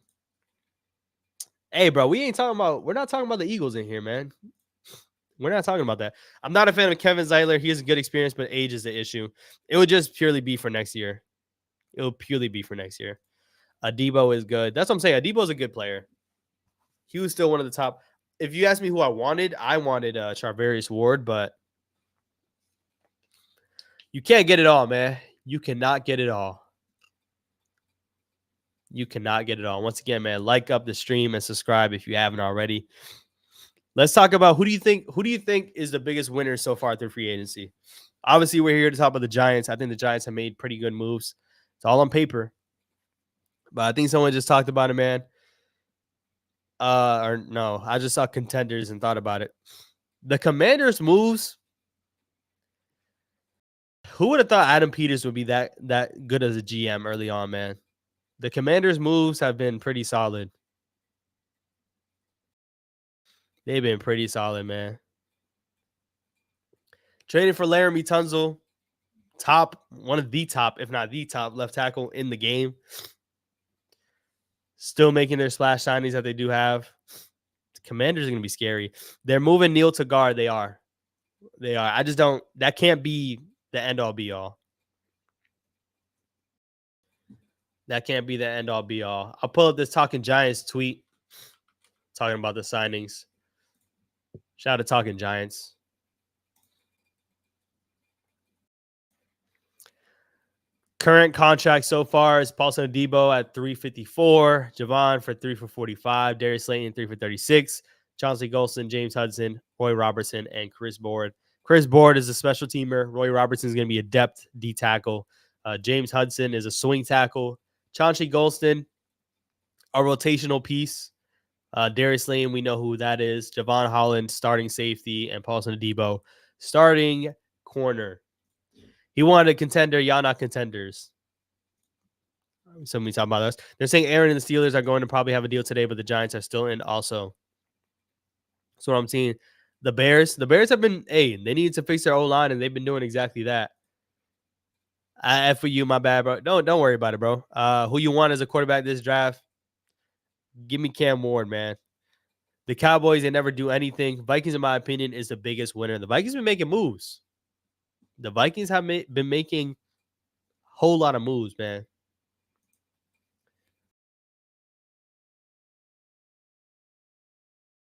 Hey, bro, we're not talking about the Eagles in here, man. We're not talking about that. I'm not a fan of Kevin Zeitler. He has a good experience, but age is the issue. It would just purely be for next year. It will purely be for next year. Adebo is good. That's what I'm saying. Adebo is a good player. He was still one of the top. If you ask me who I wanted Charvarius Ward, but you can't get it all, man. You cannot get it all. You cannot get it all. Once again, man, like up the stream and subscribe if you haven't already. Let's talk about who do you think is the biggest winner so far through free agency? Obviously, we're here to talk about the Giants. I think the Giants have made pretty good moves. It's all on paper. But I think someone just talked about it, man. Or no, I just saw contenders and thought about it. The Commanders' moves. Who would have thought Adam Peters would be that good as a GM early on, man? The Commanders' moves have been pretty solid. They've been pretty solid, man. Traded for Laramie Tunzel, one of the top, if not the top, left tackle in the game. Still making their splash signings that they do have. The Commanders are going to be scary. They're moving Neil to guard. They are. I just don't. That can't be the end all be all. That can't be the end all be all. I'll pull up this Talking Giants tweet talking about the signings. Shout out to Talking Giants. Current contract so far is Paulson Adebo at $354, Jevon for $3 for $45, Darius Slayton $3 for $36, Chauncey Golston, James Hudson, Roy Robertson, and Chris Board. Chris Board is a special teamer. Roy Robertson is going to be a depth D tackle. James Hudson is a swing tackle. Chauncey Golston, a rotational piece. Darius Slayton, we know who that is. Javon Holland, starting safety, and Paulson Adebo, starting corner. He wanted a contender. Y'all not contenders. Somebody talking about us. They're saying Aaron and the Steelers are going to probably have a deal today, but the Giants are still in also. That's what I'm seeing. The Bears have been, they need to fix their O-line, and they've been doing exactly that. For you, my bad, bro. Don't worry about it, bro. Who you want as a quarterback this draft? Give me Cam Ward, man. The Cowboys, they never do anything. Vikings, in my opinion, is the biggest winner. The Vikings have been making moves. The Vikings have been making a whole lot of moves, man.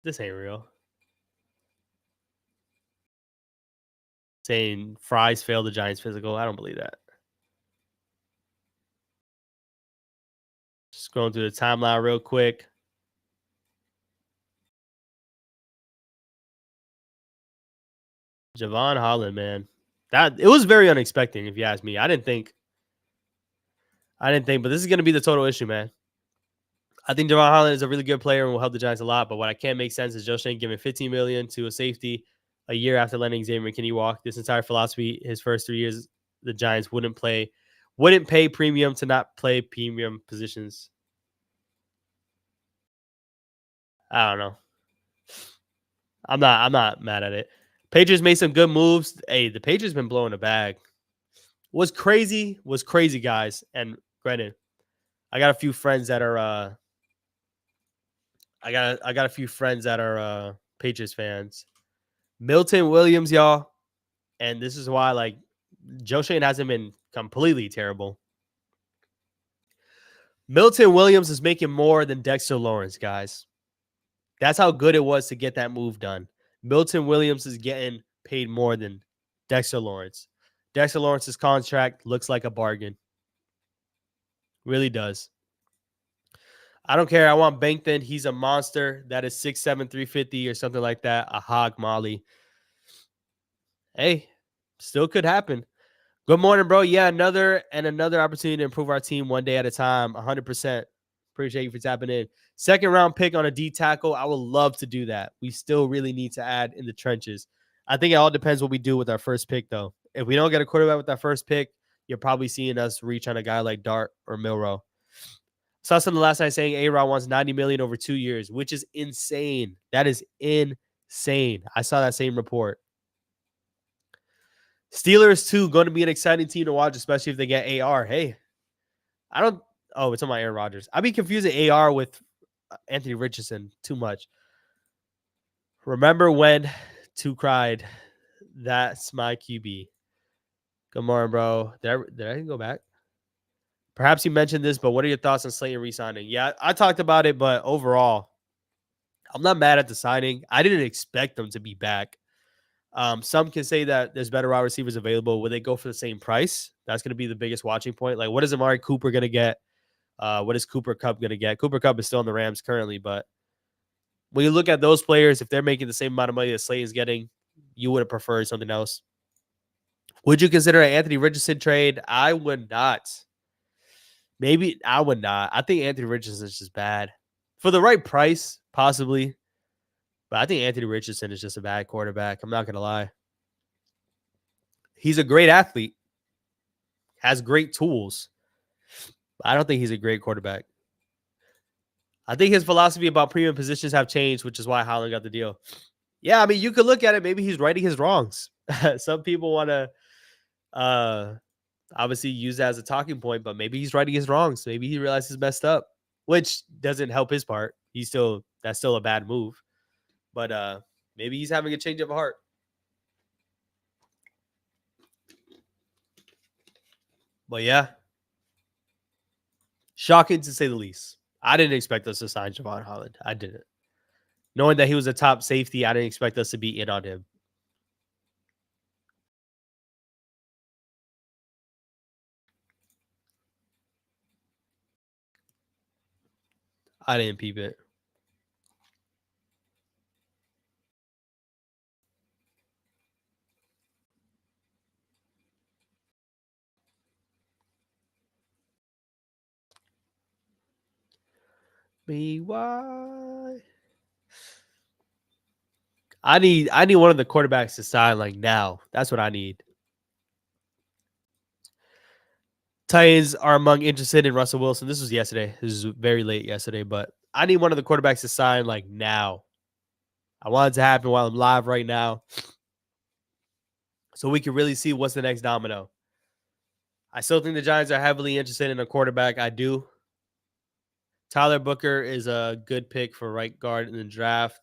This ain't real. Saying Fries failed the Giants physical. I don't believe that. Scrolling through the timeline real quick. Javon Holland, man. It was very unexpected, if you ask me. I didn't think, but this is going to be the total issue, man. I think Javon Holland is a really good player and will help the Giants a lot, but what I can't make sense is Joe Schoen giving $15 million to a safety a year after letting Xavier McKinney walk. This entire philosophy, his first 3 years, the Giants wouldn't pay premium to not play premium positions. I don't know. I'm not mad at it. Patriots made some good moves. Hey, the Patriots been blowing the bag. Was crazy, guys. And granted, I got a few friends that are I got a few friends that are Patriots fans. Milton Williams, y'all. And this is why, like, Joe Schoen hasn't been completely terrible. Milton Williams is making more than Dexter Lawrence, guys. That's how good it was to get that move done. Milton Williams is getting paid more than Dexter Lawrence. Dexter Lawrence's contract looks like a bargain. Really does. I don't care. I want Bankton. He's a monster. That is 6'7", 350 or something like that. A hog molly. Hey, still could happen. Good morning, bro. Yeah, another opportunity to improve our team one day at a time. 100%. Appreciate you for tapping in. Second round pick on a D tackle. I would love to do that. We still really need to add in the trenches. I think it all depends what we do with our first pick, though. If we don't get a quarterback with our first pick, you're probably seeing us reach on a guy like Dart or Milrow. Saw something last night saying A-Rod wants $90 million over 2 years, which is insane. That is insane. I saw that same report. Steelers, too, going to be an exciting team to watch, especially if they get AR. Hey, I don't. Oh, it's on my Aaron Rodgers. I'd be confusing AR with Anthony Richardson too much. Remember when two cried, that's my QB. Good morning, bro. Did I go back? Perhaps you mentioned this, but what are your thoughts on Slayton re-signing? Yeah, I talked about it, but overall, I'm not mad at the signing. I didn't expect them to be back. Some can say that there's better wide receivers available. Will they go for the same price? That's going to be the biggest watching point. Like, what is Amari Cooper going to get? What is Cooper Kupp going to get? Cooper Kupp is still in the Rams currently, but when you look at those players, if they're making the same amount of money that Slayton's getting, you would have preferred something else. Would you consider an Anthony Richardson trade? I would not. Maybe I would not. I think Anthony Richardson is just bad. For the right price, possibly. But I think Anthony Richardson is just a bad quarterback. I'm not going to lie. He's a great athlete, has great tools. But I don't think he's a great quarterback. I think his philosophy about premium positions have changed, which is why Holland got the deal. Yeah, I mean, you could look at it. Maybe he's righting his wrongs. Some people want to obviously use that as a talking point, but maybe he's righting his wrongs. Maybe he realizes he's messed up, which doesn't help his part. That's still a bad move. But maybe he's having a change of heart. But yeah, shocking to say the least. I didn't expect us to sign Javon Holland. I didn't. Knowing that he was a top safety, I didn't expect us to be in on him. I didn't peep it. Why? I need one of the quarterbacks to sign like now. That's what I need. Titans are among interested in Russell Wilson. This was yesterday. This is very late yesterday, but I need one of the quarterbacks to sign like now. I want it to happen while I'm live right now, so we can really see what's the next domino. I still think the Giants are heavily interested in a quarterback. I do. Tyler Booker is a good pick for right guard in the draft.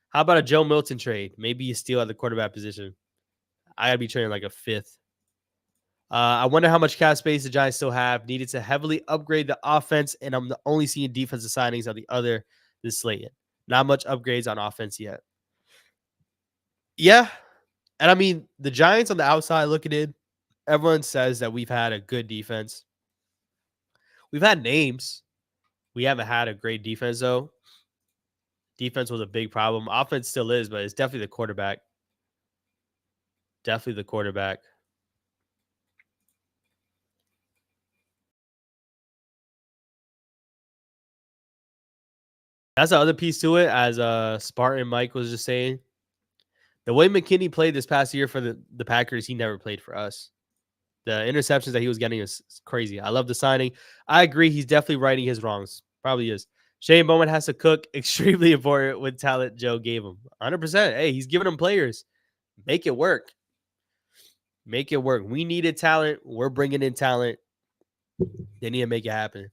How about a Joe Milton trade? Maybe you steal at the quarterback position. I gotta be trading like a fifth. I wonder how much cap space the Giants still have. Needed to heavily upgrade the offense, and I'm only seeing defensive signings on the other this Slayton. Not much upgrades on offense yet. Yeah, and I mean the Giants on the outside looking in. Everyone says that we've had a good defense. We've had names. We haven't had a great defense though. Defense was a big problem. Offense still is, but it's definitely the quarterback. Definitely the quarterback. That's the other piece to it, as Spartan Mike was just saying. The way McKinney played this past year for the Packers, he never played for us. The interceptions that he was getting is crazy. I love the signing. I agree. He's definitely righting his wrongs. Probably is. Shane Bowman has to cook. Extremely important with talent Joe gave him. 100%. Hey, he's giving them players. Make it work. Make it work. We needed talent. We're bringing in talent. They need to make it happen.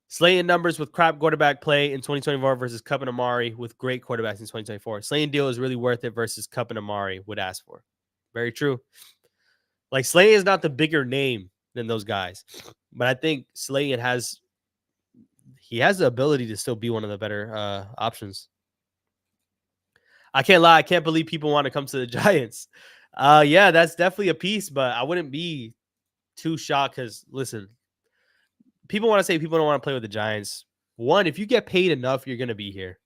Slayton numbers with crap quarterback play in 2024 versus Kupp and Amari with great quarterbacks in 2024. Slayton deal is really worth it versus Kupp and Amari would ask for. Very true. Like Slayton is not the bigger name than those guys, but I think Slayton has the ability to still be one of the better options. I can't lie. I can't believe people want to come to the Giants. Yeah, that's definitely a piece, but I wouldn't be too shocked because, listen, people want to say people don't want to play with the Giants. One, if you get paid enough, you're going to be here.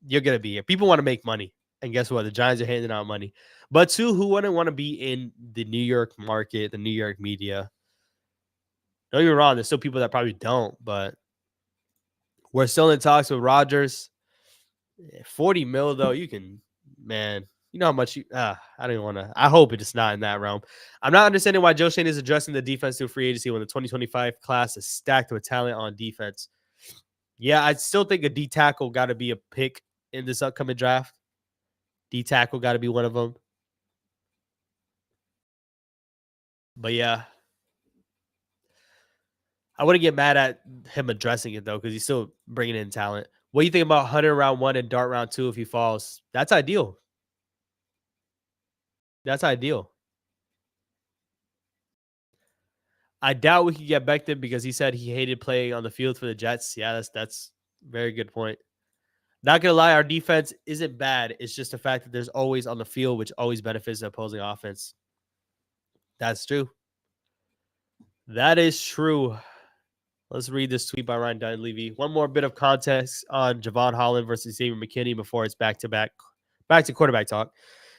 You're going to be here. People want to make money. And guess what? The Giants are handing out money. But two, who wouldn't want to be in the New York market, the New York media? Don't get me wrong, there's still people that probably don't, but we're still in talks with Rodgers. 40 mil though, you can, man, you know how much you I don't even want to. I hope it's not in that realm. I'm not understanding why Joe Shane is addressing the defense through free agency when the 2025 class is stacked with talent on defense. Yeah, I still think a D tackle got to be a pick in this upcoming draft. D tackle got to be one of them. But yeah, I wouldn't get mad at him addressing it though, because he's still bringing in talent. What do you think about Hunter round 1 and Dart round 2 if he falls? That's ideal. That's ideal. I doubt we could get Becton because he said he hated playing on the field for the Jets. Yeah, that's very good point. Not gonna lie, our defense isn't bad. It's just the fact that there's always on the field, which always benefits the opposing offense. That's true. That is true. Let's read this tweet by Ryan Dunleavy. One more bit of context on Javon Holland versus Xavier McKinney before it's back to quarterback talk.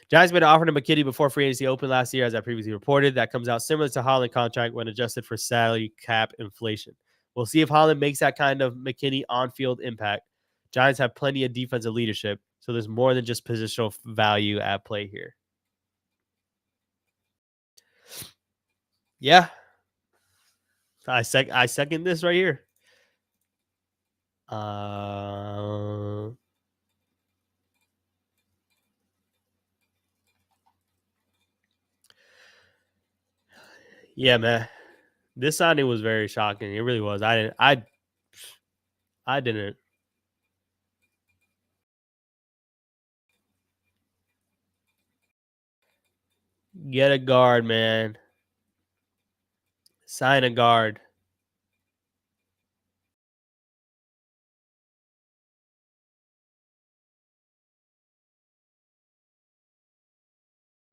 Giants made an offer to McKinney before free agency opened last year, as I previously reported. That comes out similar to Holland contract when adjusted for salary cap inflation. We'll see if Holland makes that kind of McKinney on-field impact. Giants have plenty of defensive leadership, so there's more than just positional value at play here. Yeah, I second this right here. Yeah, man. This signing was very shocking. It really was. I didn't. Get a guard, man. Sign a guard.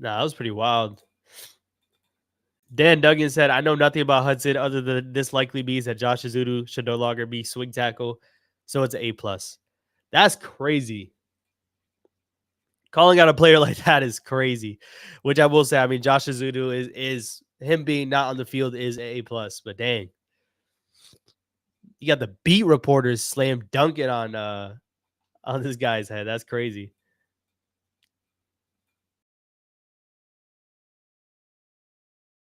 Nah, that was pretty wild. Dan Duggan said, I know nothing about Hudson other than this likely means that Josh Azudu should no longer be swing tackle. So it's an A+. That's crazy. Calling out a player like that is crazy. Which I will say, I mean, Josh Azudu is him being not on the field is A+. But dang. You got the beat reporters slam dunking on this guy's head. That's crazy.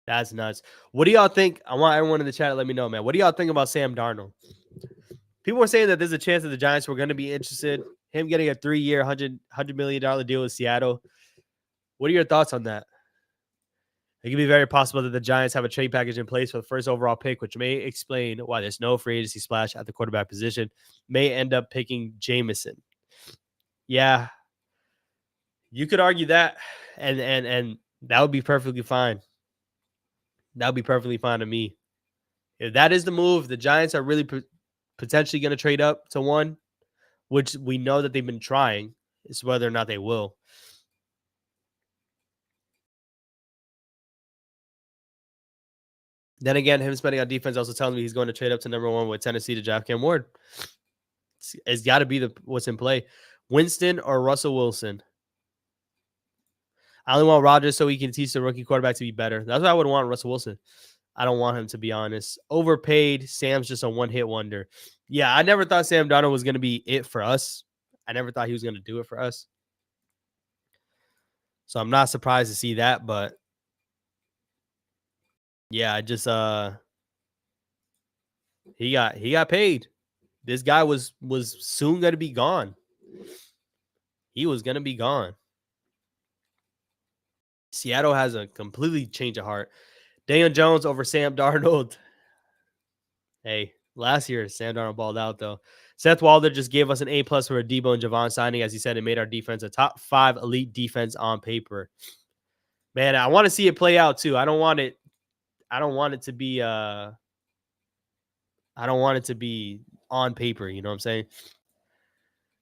That's nuts. What do y'all think? I want everyone in the chat to let me know, man. What do y'all think about Sam Darnold? People were saying that there's a chance that the Giants were going to be interested. Him getting a 3-year, $100 million deal with Seattle. What are your thoughts on that? It could be very possible that the Giants have a trade package in place for the first overall pick, which may explain why there's no free agency splash at the quarterback position. May end up picking Jameson. Yeah, you could argue that, and that would be perfectly fine. That would be perfectly fine to me. If that is the move, the Giants are really potentially going to trade up to 1, which we know that they've been trying. It's whether or not they will. Then again, him spending on defense also tells me he's going to trade up to number 1 with Tennessee to draft Cam Ward. It's got to be what's in play. Winston or Russell Wilson? I only want Rodgers so he can teach the rookie quarterback to be better. That's why I would want Russell Wilson. I don't want him, to be honest. Overpaid. Sam's just a one-hit wonder. Yeah, I never thought Sam Darnold was going to be it for us. I never thought he was going to do it for us. So I'm not surprised to see that, but yeah, I just he got paid. This guy was soon going to be gone. He was going to be gone. Seattle has a completely change of heart. Daniel Jones over Sam Darnold. Hey, last year Sam Darnold balled out though. Seth Walder just gave us an A+ for a Debo and Jevon signing. As he said, it made our defense a top 5 elite defense on paper. Man, I want to see it play out too. I don't want it to be on paper, you know what I'm saying?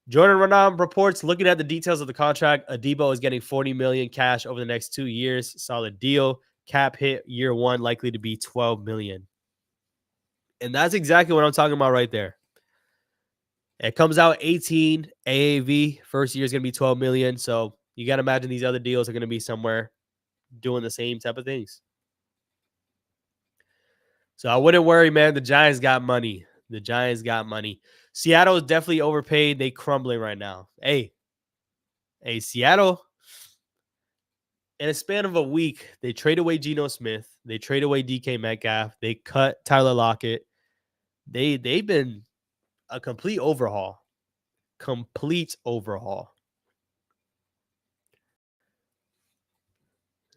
Jordan Renan reports, looking at the details of the contract, Adebo is getting $40 million cash over the next 2 years. Solid deal. Cap hit year 1 likely to be $12 million. And that's exactly what I'm talking about right there. It comes out 18 AAV. First year is going to be $12 million. So You got to imagine these other deals are going to be somewhere doing the same type of things. So I wouldn't worry, man. The Giants got money. The Giants got money. Seattle is definitely overpaid. They crumbling right now. Hey, Seattle, in a span of a week, they trade away Geno Smith. They trade away DK Metcalf. They cut Tyler Lockett. They've been a complete overhaul. Complete overhaul.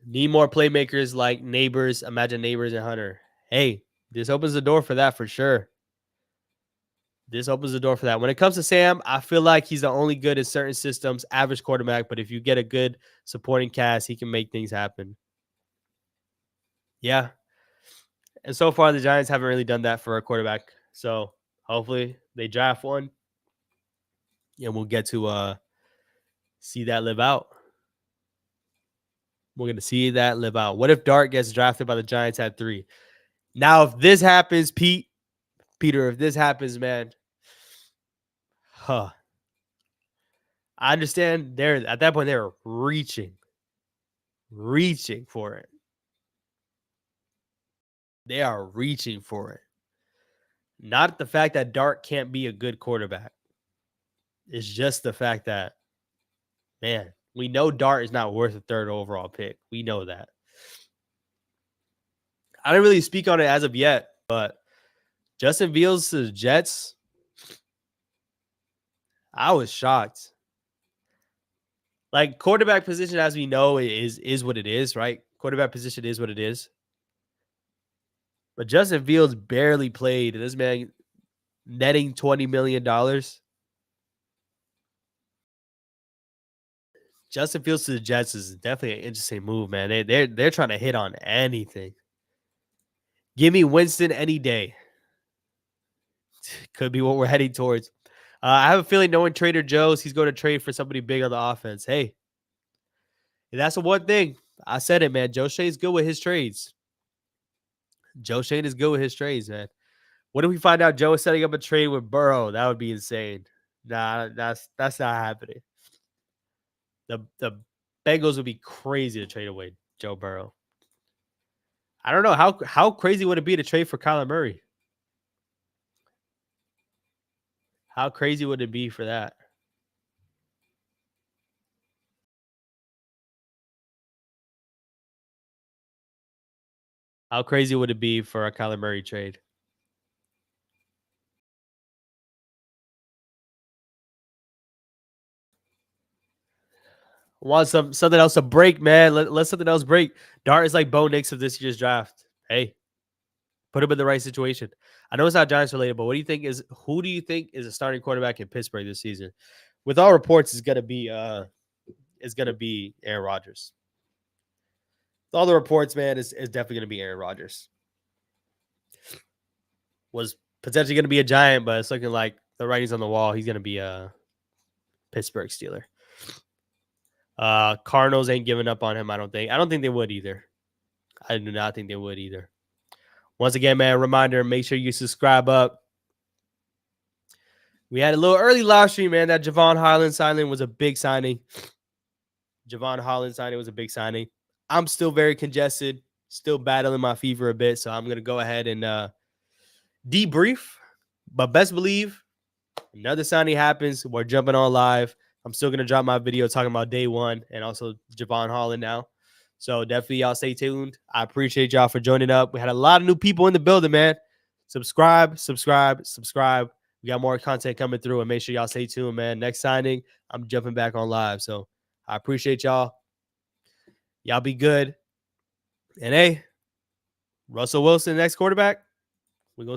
Need more playmakers like Neighbors. Imagine Neighbors and Hunter. Hey, this opens the door for that for sure. This opens the door for that. When it comes to Sam, I feel like he's the only good in certain systems, average quarterback. But if you get a good supporting cast, he can make things happen. Yeah. And so far, the Giants haven't really done that for a quarterback. So hopefully they draft one. And we'll get to see that live out. We're going to see that live out. What if Dart gets drafted by the Giants at 3? Now, if this happens, Peter, if this happens, man, I understand they're at that point they're reaching for it. They are reaching for it. Not the fact that Dart can't be a good quarterback. It's just the fact that, man, we know Dart is not worth a 3rd overall pick. We know that. I didn't really speak on it as of yet, but Justin Fields to the Jets, I was shocked. Like, quarterback position, as we know, is what it is, right? Quarterback position is what it is. But Justin Fields barely played. This man netting $20 million. Justin Fields to the Jets is definitely an interesting move, man. They're trying to hit on anything. Give me Winston any day. Could be what we're heading towards. I have a feeling knowing Trader Joe's, he's going to trade for somebody big on the offense. Hey, that's the one thing. I said it, man. Joe Shane's good with his trades. Joe Shane is good with his trades, man. What if we find out Joe is setting up a trade with Burrow? That would be insane. Nah, that's not happening. The Bengals would be crazy to trade away Joe Burrow. I don't know. How crazy would it be to trade for Kyler Murray? How crazy would it be for that? How crazy would it be for a Kyler Murray trade? Want something else to break, man. Let something else break. Dart is like Bo Nix of this year's draft. Hey, put him in the right situation. I know it's not Giants related, but who do you think is a starting quarterback in Pittsburgh this season? With all reports, it's gonna be Aaron Rodgers. With all the reports, man, is definitely gonna be Aaron Rodgers. Was potentially gonna be a Giant, but it's looking like the writing's on the wall. He's gonna be a Pittsburgh Steeler. Cardinals ain't giving up on him, I don't think. I don't think they would either. I do not think they would either. Once again, man, reminder, make sure you subscribe up. We had a little early live stream, man. That Javon Holland signing was a big signing. Javon Holland signing was a big signing. I'm still very congested, still battling my fever a bit, so I'm going to go ahead and debrief. But best believe, another signing happens. We're jumping on live. I'm still going to drop my video talking about day one and also Javon Holland now. So definitely y'all stay tuned. I appreciate y'all for joining up. We had a lot of new people in the building, man. Subscribe. We got more content coming through, and make sure y'all stay tuned, man. Next signing, I'm jumping back on live. So I appreciate y'all. Y'all be good. And hey, Russell Wilson, next quarterback, we're going to see.